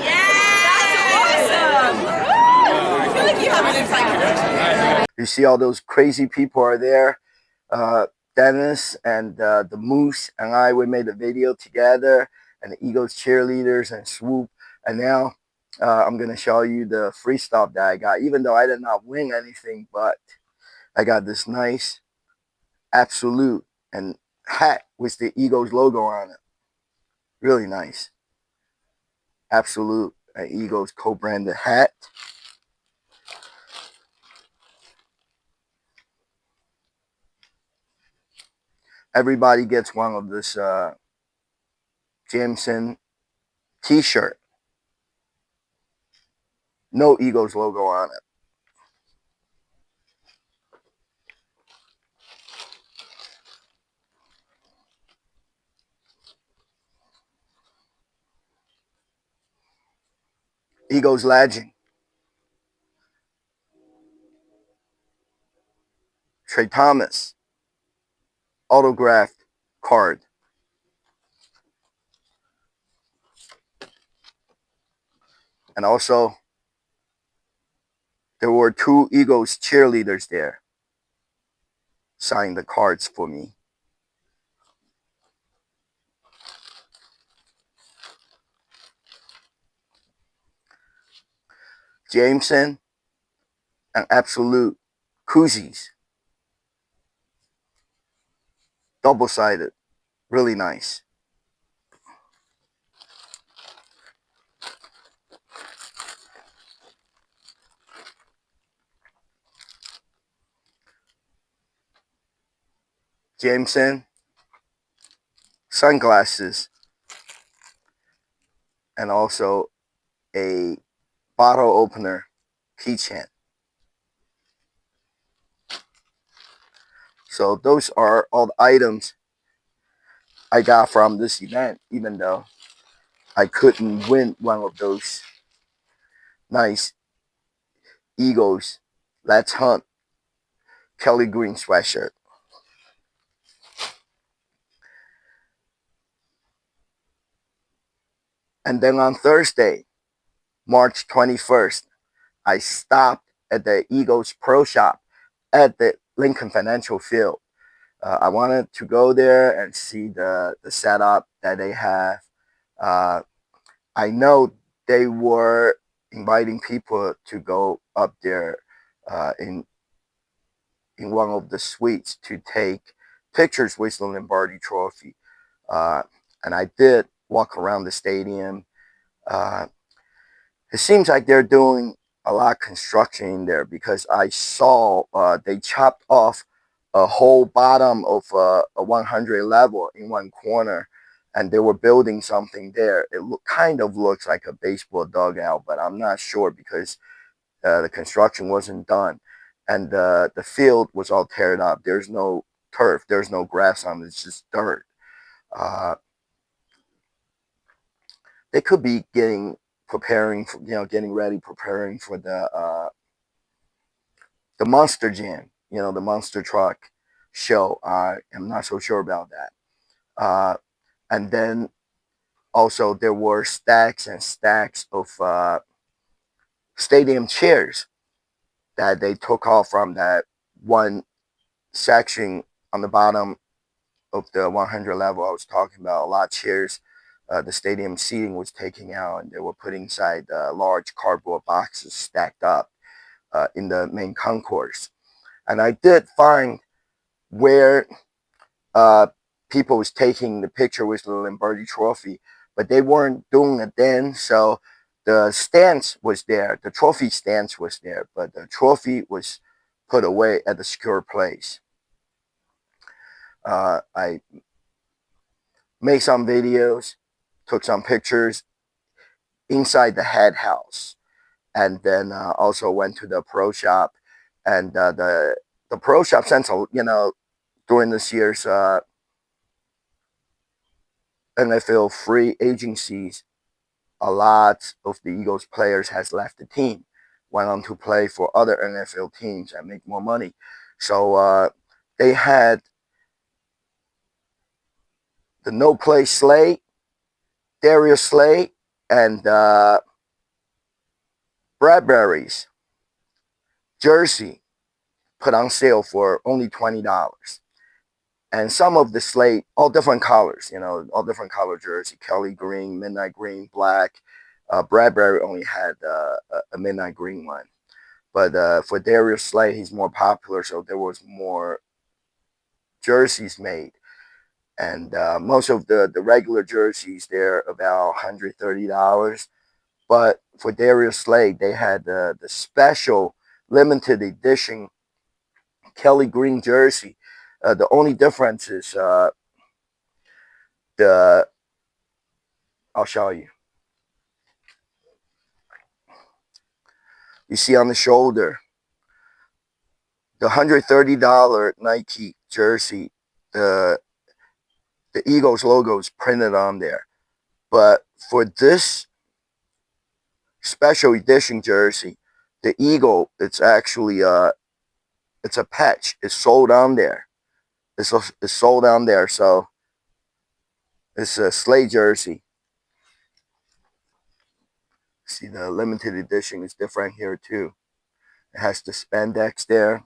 That's awesome! I feel like you have an inside connection. You see all those crazy people are there. Dennis and the Moose and we made a video together, and the Eagles cheerleaders and Swoop. And now I'm going to show you the freestyle that I got, even though I did not win anything, but I got this nice absolute and hat with the Eagles logo on it. Really nice. Absolute Eagles co-branded hat. everybody gets one of this Jameson T-shirt. No Eagles logo on it. Eagles legend. Trey Thomas. Autographed card. And also, there were 2 Eagles cheerleaders there. Signed the cards for me. Jameson and Absolute koozies. Double-sided. Really nice. Jameson sunglasses. And also a bottle opener keychain. So those are all the items I got from this event, even though I couldn't win one of those nice Eagles Let's Hunt Kelly Green sweatshirt. And then on Thursday, March 21st, I stopped at the Eagles Pro Shop at the Lincoln Financial Field. I wanted to go there and see the setup that they have. I know they were inviting people to go up there in one of the suites to take pictures with the Lombardi Trophy. And I did walk around the stadium. It seems like they're doing a lot of construction in there because I saw they chopped off a whole bottom of a 100 level in one corner, and they were building something there. It kind of looks like a baseball dugout, but I'm not sure because the construction wasn't done, and the field was all teared up. There's no turf, there's no grass on it. It's just dirt. They could be getting ready, preparing for the Monster Jam, the Monster Truck show. I am not so sure about that. And then also there were stacks and stacks of stadium chairs that they took off from that one section on the bottom of the 100 level I was talking about. A lot of chairs. The stadium seating was taken out, and they were put inside large cardboard boxes stacked up in the main concourse. And I did find where people was taking the picture with the Lombardi Trophy, but they weren't doing it then. So the stance was there, the trophy stance was there, but the trophy was put away at a secure place. I made some videos, took some pictures inside the head house, and then also went to the pro shop. And the pro shop, since during this year's NFL free agencies, a lot of the Eagles players has left the team, went on to play for other NFL teams and make more money. So they had the no play Slade, Darius Slade, and Bradbury's jersey put on sale for only $20. And some of the Slade, all different colors, all different color jersey, Kelly green, midnight green, black. Bradbury only had a midnight green one. But for Darius Slade, he's more popular, so there was more jerseys made. And most of the regular jerseys, they're about $130. But for Darius Slade, they had the special limited edition Kelly green jersey. The only difference is the I'll show you. You see on the shoulder, the $130 Nike jersey, the Eagles logo is printed on there. But for this special edition jersey, the eagle, it's actually it's a patch. It's sold on there. It's sold on there. So it's a sleigh jersey. See, the limited edition is different here too. It has the spandex there.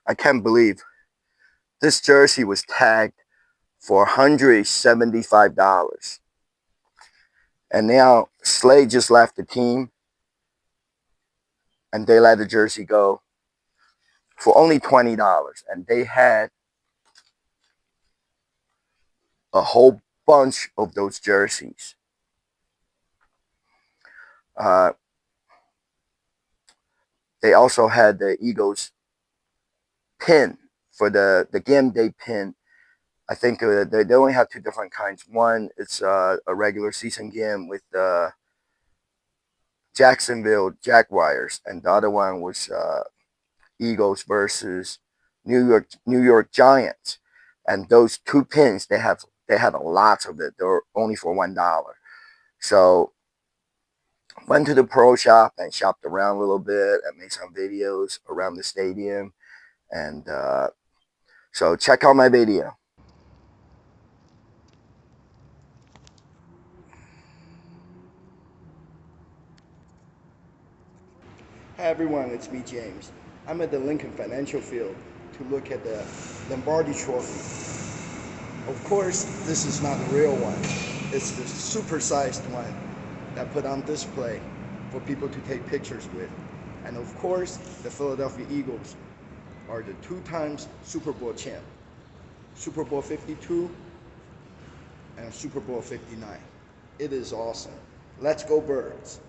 I can't believe this jersey was tagged for $175. And now Slade just left the team and they let the jersey go for only $20. And they had a whole bunch of those jerseys. They also had the Eagles pin for the game day pin. I think they only have two different kinds. One, it's a regular season game with the Jacksonville Jaguars, and the other one was Eagles versus New York Giants. And those two pins, they had lots of it. They were only for $1. So went to the pro shop and shopped around a little bit and made some videos around the stadium. And so check out my video. Hi everyone, it's me, James. I'm at the Lincoln Financial Field to look at the Lombardi Trophy. Of course, this is not the real one. It's the supersized one that put on display for people to take pictures with. And of course, the Philadelphia Eagles are the 2 times Super Bowl champ. Super Bowl 52 and Super Bowl 59. It is awesome. Let's go Birds.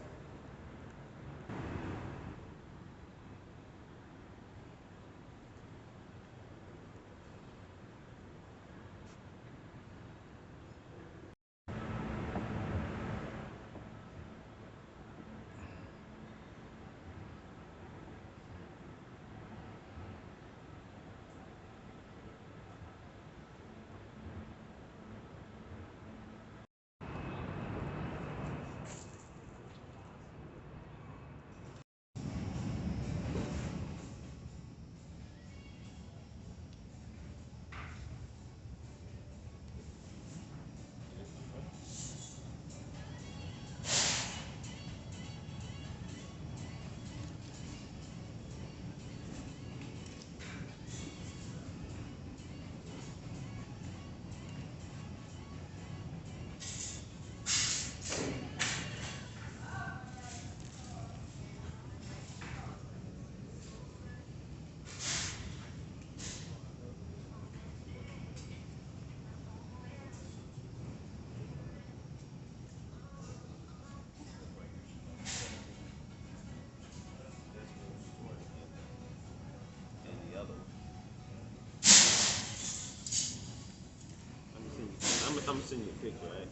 I'm gonna send you a picture, right?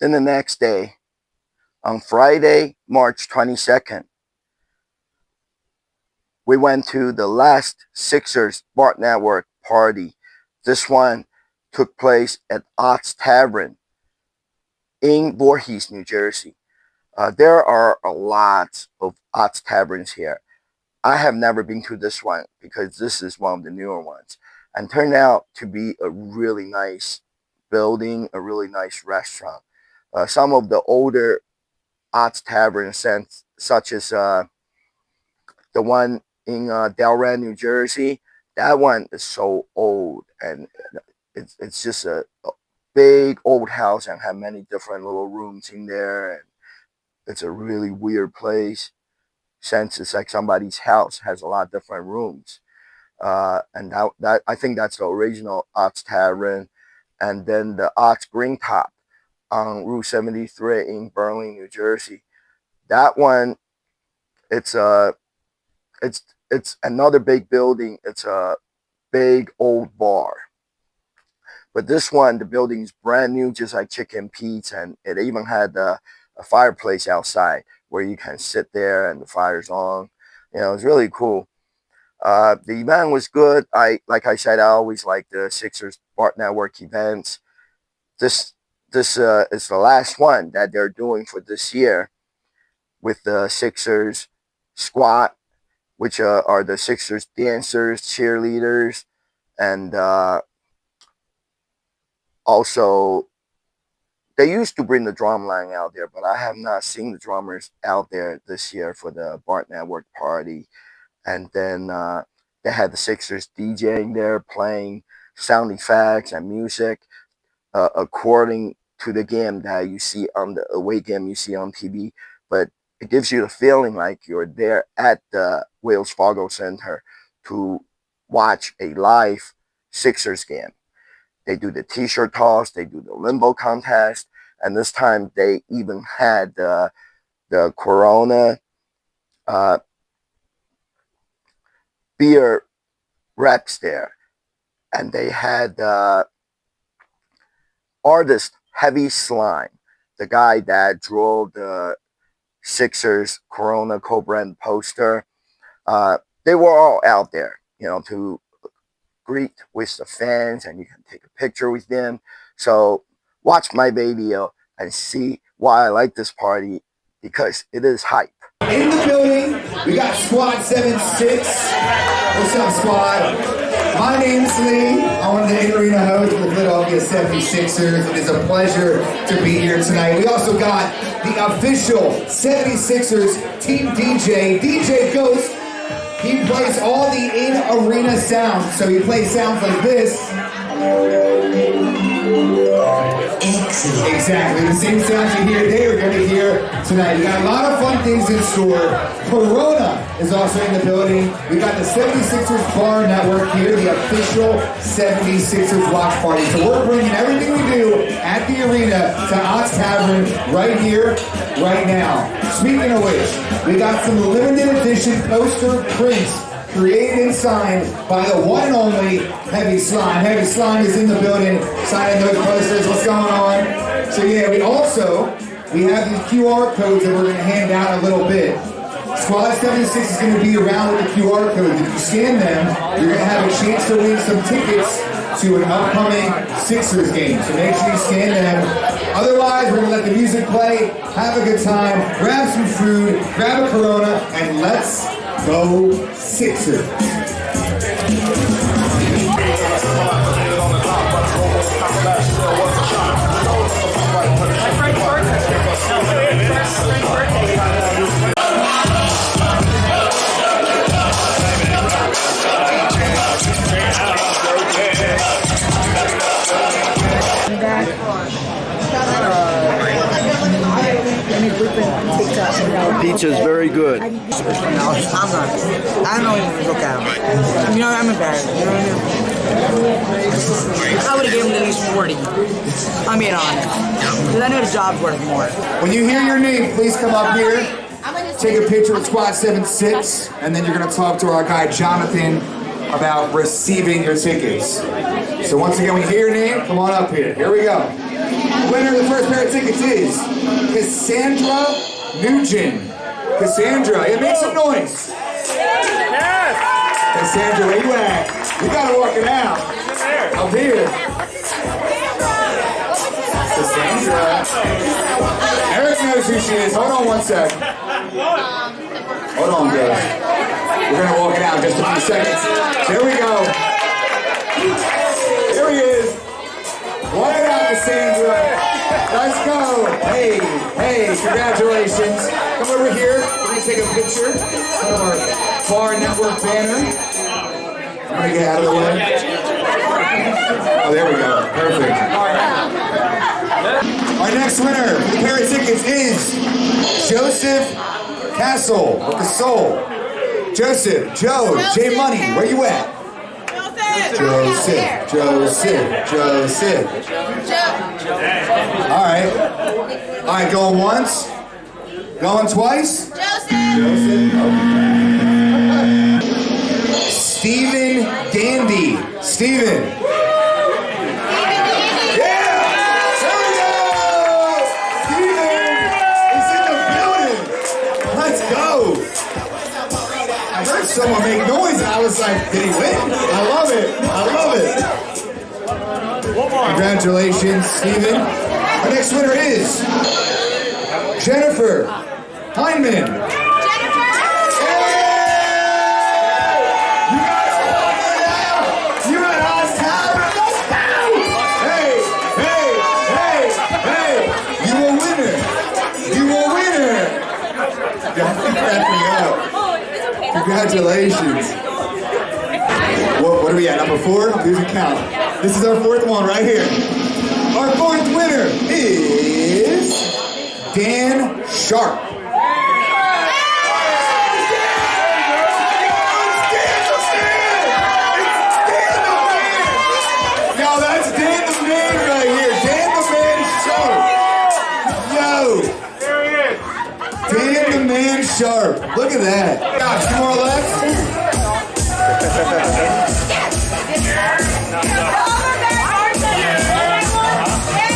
Then the next day, on Friday, March 22nd, we went to the last Sixers Bart Network party. This one took place at Ott's Tavern in Voorhees, New Jersey. There are a lot of Ott's Taverns here. I have never been to this one because this is one of the newer ones, and turned out to be a really nice building, a really nice restaurant. Some of the older Ott's Taverns, such as the one in Dalla, New Jersey, that one is so old, and it's just a big old house and have many different little rooms in there, and it's a really weird place since it's like somebody's house, has a lot of different rooms. And that I think that's the original Ott's Tavern. And then the Ott's Green Top on Route 73 in Berlin, New Jersey. That one, it's another big building. It's a big old bar. But this one, the building is brand new, just like Chicken Pete's, and it even had a fireplace outside where you can sit there and the fire's on. You know, it's really cool. The event was good. Like I said, I always like the Sixers Bart Network events. This is the last one that they're doing for this year with the Sixers squad, which are the Sixers dancers, cheerleaders, and also they used to bring the drum line out there, but I have not seen the drummers out there this year for the Bart Network party. And then they had the Sixers DJing there, playing sound effects and music according to the game that you see on the away game you see on TV. But it gives you the feeling like you're there at the Wells Fargo Center to watch a live Sixers game. They do the t-shirt toss, they do the limbo contest, and this time they even had the Corona beer reps there. And they had artist Heavy Slime, the guy that drew the Sixers Corona co-brand poster. They were all out there, you know, to greet with the fans, and you can take a picture with them. So watch my video and see why I like this party, because it is hype. In the building, we got Squad 76. What's up, Squad? My name's Lee. I'm one of the in-arena hosts for the Philadelphia 76ers. It is a pleasure to be here tonight. We also got the official 76ers team DJ, DJ Ghost. He plays all the in-arena sounds. So he plays sounds like this. Excellent. Exactly. The same sounds you hear today, we're going to hear tonight. We got a lot of fun things in store. Corona is also in the building. We got the 76ers Bar Network here, the official 76ers watch party. So we're bringing everything we do at the arena to Ott's Tavern right here, right now. Speaking of which, we got some limited edition poster prints created and signed by the one and only Heavy Slime. Heavy Slime is in the building, signing those posters. What's going on? So yeah, we have these QR codes that we're going to hand out in a little bit. Squad 76 is going to be around with the QR codes. If you scan them, you're going to have a chance to win some tickets to an upcoming Sixers game. So make sure you scan them. Otherwise, we're going to let the music play, have a good time, grab some food, grab a Corona, and let's go Sixers. Pizza's very good. I don't even look at him. You know, I'm embarrassed. You know what I mean? I would have given him at least 40. I'm being honest. Because I know the job's worth more. When you hear your name, please come up here. Take a picture with Squad 76, and then you're going to talk to our guy Jonathan about receiving your tickets. So once again, when you hear your name, come on up here. Here we go. Winner of the first pair of tickets is Cassandra Nugent. Cassandra, yeah, make some noise. Yes. Cassandra, where you at? We gotta walk it out. Up here. Cassandra. Eric knows who she is. Hold on one sec. Hold on, guys. We're gonna walk it out in just a few seconds. There we go. Here he is. Walk it out, Cassandra. Let's go. Hey, congratulations. Come over here. We're gonna take a picture of our Bar Network banner. I'm gonna get out of the way. Oh, there we go. Perfect. Our next winner, the pair of tickets is Joseph Castle with the Soul. Joseph, Joe, J Money, where you at? Joseph. All right, going once, going twice. Joseph. Stephen Dandy. Stephen. Someone make noise, and I was like, did he win? I love it. One more. Congratulations, Stephen. Our next winner is Jennifer Heineman. You got us time. Hey, you a winner. Congratulations. What are we at? Number 4? Losing count. This is our 4th one right here. Our 4th winner is Dan Sharp. Yo, that's Dan the Man right here. Dan the Man Sharp. Yo. There he is. Dan the Man Sharp. Look at that. Got 2 more left.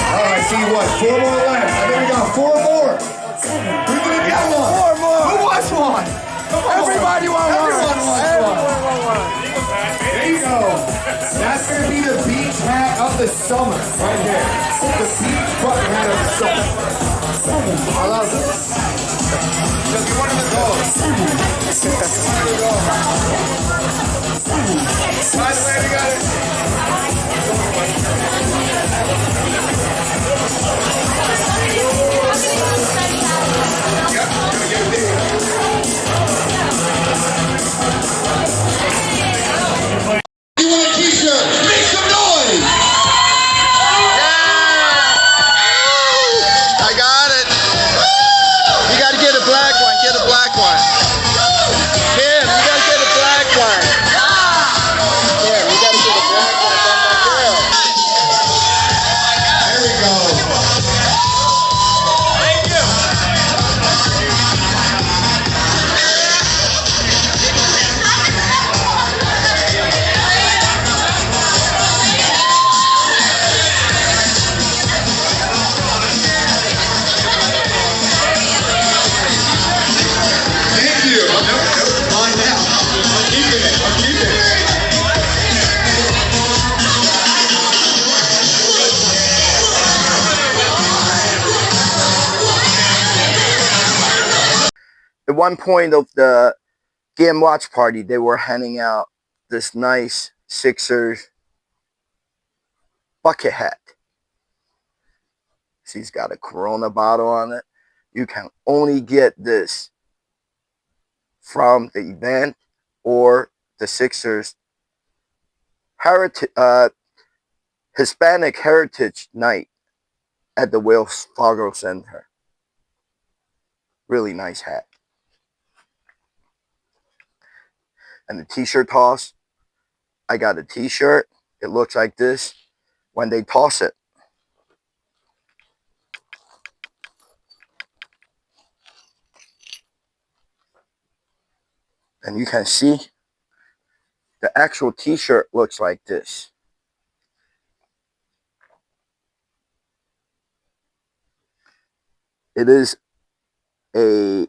Oh, I see what? 4 more left. I think we got 4 more. Who's gonna get one? 4 more. Who wants one? Everybody wants one. Everyone wants one. There you go. That's gonna be the beach hat of the summer, right there. The beach bucket hat of the summer. I love it. Just one of the dogs. By the way, we got it. Yep, gonna get a big one. You want a t-shirt? Make some noise! I got it. You got to get a black one. Get a black one. Kim, you got to get a black one. Kim, you got to get a black one from my girl. There we go. Thank you. Thank you. Nope, mine now. I'm keeping it. At one point of the game watch party, they were handing out this nice Sixers bucket hat. She's got a Corona bottle on it. You can only get this from the event or the Sixers Hispanic Heritage Night at the Wells Fargo Center. Really nice hat. And the t-shirt toss, I got a t-shirt. It looks like this when they toss it. And you can see the actual t-shirt looks like this. It is a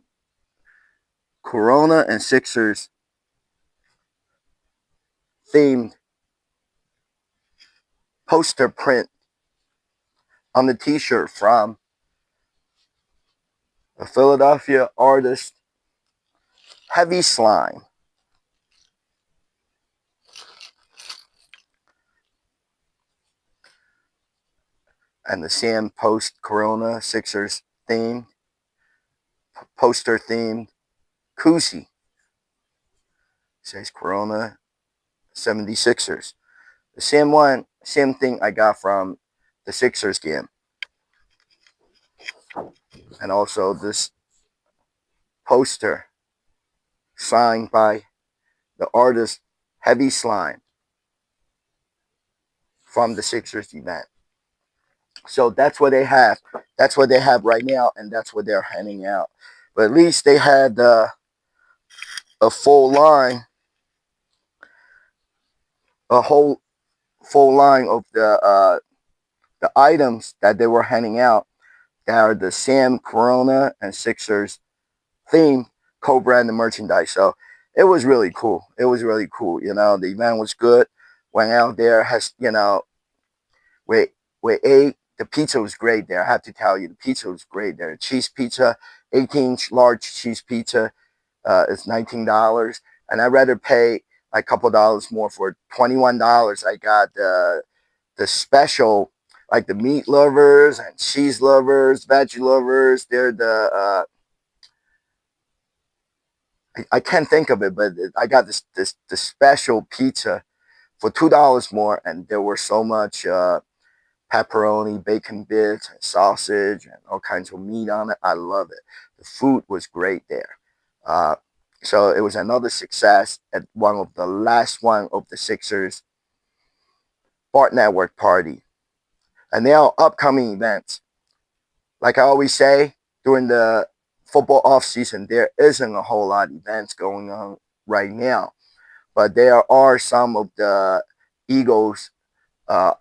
Corona and Sixers themed poster print on the t-shirt from the Philadelphia artist Heavy Slime. And the Sam Post Corona Sixers themed, poster themed koozie. It says Corona 76ers. The same thing I got from the Sixers game. And also this poster signed by the artist Heavy Slime from the Sixers event. So that's what they have. That's what they have right now, and that's what they're handing out. But at least they had a full line, a whole full line of the items that they were handing out. That are the Sam Corona and Sixers themed co-branded merchandise. So it was really cool. It was really cool. You know, the event was good. Went out there, has we ate. The pizza was great there. I have to tell you, the pizza was great there. Cheese pizza, 18-inch large cheese pizza, is $19, and I'd rather pay a couple dollars more for $21. I got the special, like the meat lovers and cheese lovers, veggie lovers. They're the I can't think of it, but I got this special pizza for $2 more, and there were so much pepperoni, bacon bits, and sausage, and all kinds of meat on it. I love it. The food was great there. Uh, so it was another success at one of the last one of the Sixers Bart Network party. And now upcoming events. Like I always say, during the football off season, there isn't a whole lot of events going on right now. But there are some of the Eagles uh,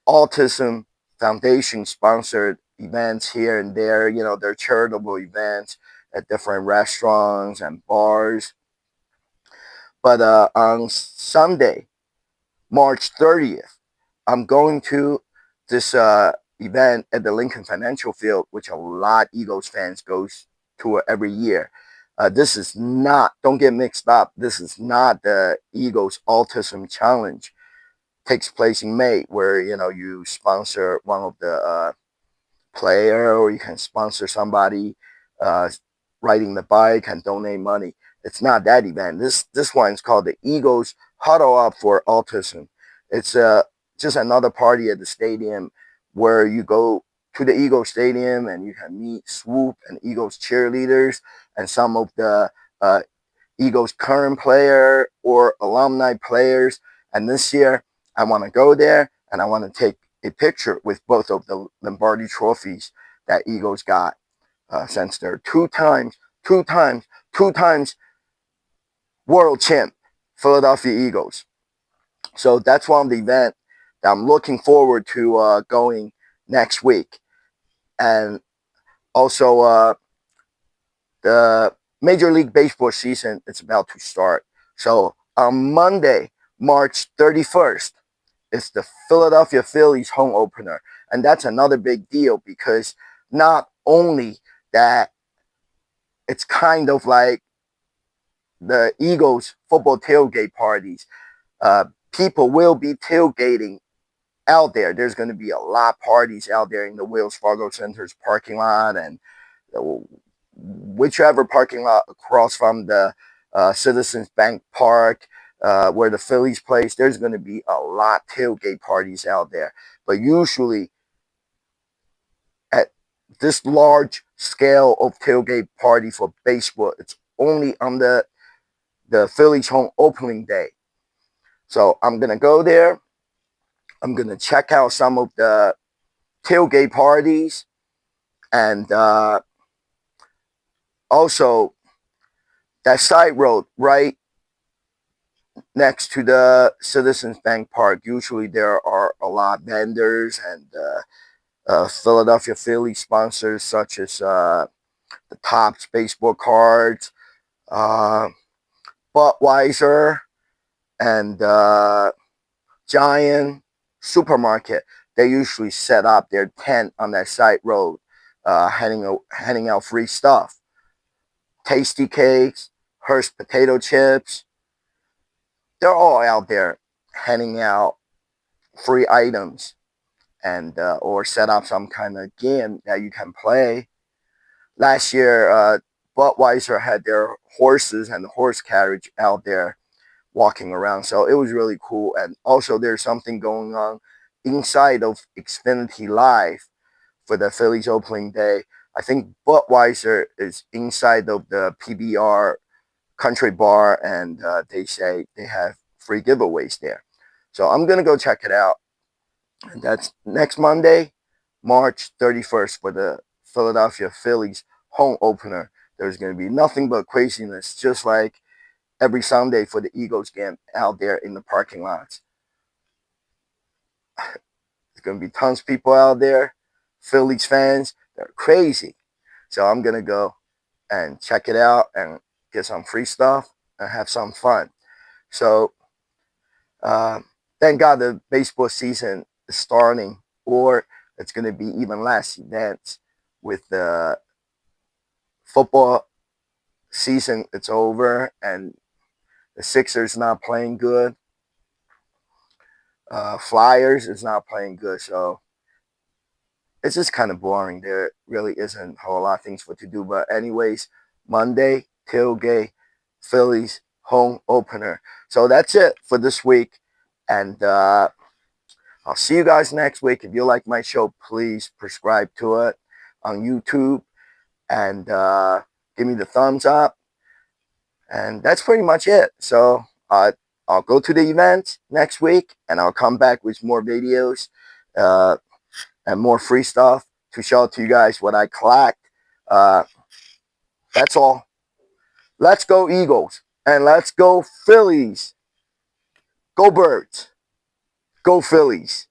Autism Foundation sponsored events here and there. You know, they're charitable events at different restaurants and bars. But on Sunday, March 30th, I'm going to this event at the Lincoln Financial Field, which a lot of Eagles fans goes to every year. This is not, don't get mixed up, this is not the Eagles Autism Challenge. Takes place in May, where you sponsor one of the player, or you can sponsor somebody uh, riding the bike and donate money. It's not that event. This one's called the Eagles Huddle Up for Autism. It's just another party at the stadium where you go to the Eagles Stadium and you can meet Swoop and Eagles cheerleaders and some of the Eagles current player or alumni players. And this year, I want to go there and I want to take a picture with both of the Lombardi trophies that Eagles got since they're two times world champ Philadelphia Eagles. So that's one of the events that I'm looking forward to going next week. And also the Major League Baseball season is about to start. So on Monday, March 31st, it's the Philadelphia Phillies home opener. And that's another big deal because not only that it's kind of like the Eagles football tailgate parties, people will be tailgating out there. There's going to be a lot of parties out there in the Wells Fargo Center's parking lot and whichever parking lot across from the Citizens Bank Park where the Phillies plays. There's going to be a lot of tailgate parties out there. But usually at this large scale of tailgate party for baseball, it's only on the Phillies home opening day. So I'm going to go there. I'm going to check out some of the tailgate parties. And also, that side road right next to the Citizens Bank Park, usually there are a lot of vendors and Philadelphia Phillies sponsors such as the Topps baseball cards, uh, Budweiser, and Giant Supermarket. They usually set up their tent on that side road, handing out free stuff. Tasty cakes, Hearst potato chips. They're all out there handing out free items and or set up some kind of game that you can play. Last year, Budweiser had their horses and the horse carriage out there walking around, so it was really cool. And also, there's something going on inside of Xfinity Live for the Phillies opening day. I think Budweiser is inside of the PBR Country Bar, and they say they have free giveaways there. So I'm gonna go check it out. And that's next Monday, March 31st, for the Philadelphia Phillies home opener. There's going to be nothing but craziness, just like every Sunday for the Eagles game out there in the parking lots. There's going to be tons of people out there, Phillies fans. They're crazy. So I'm going to go and check it out and get some free stuff and have some fun. So thank God the baseball season is starting, or it's going to be even less events with the football season. It's over, and the Sixers not playing good. Flyers is not playing good, so it's just kind of boring. There really isn't a whole lot of things for to do. But anyways, Monday tailgate, Phillies home opener. So that's it for this week, and I'll see you guys next week. If you like my show, please subscribe to it on YouTube and give me the thumbs up. And that's pretty much it. So I'll go to the event next week, and I'll come back with more videos and more free stuff to show to you guys what I collect. That's all. Let's go Eagles, and let's go Phillies. Go Birds. Go Phillies.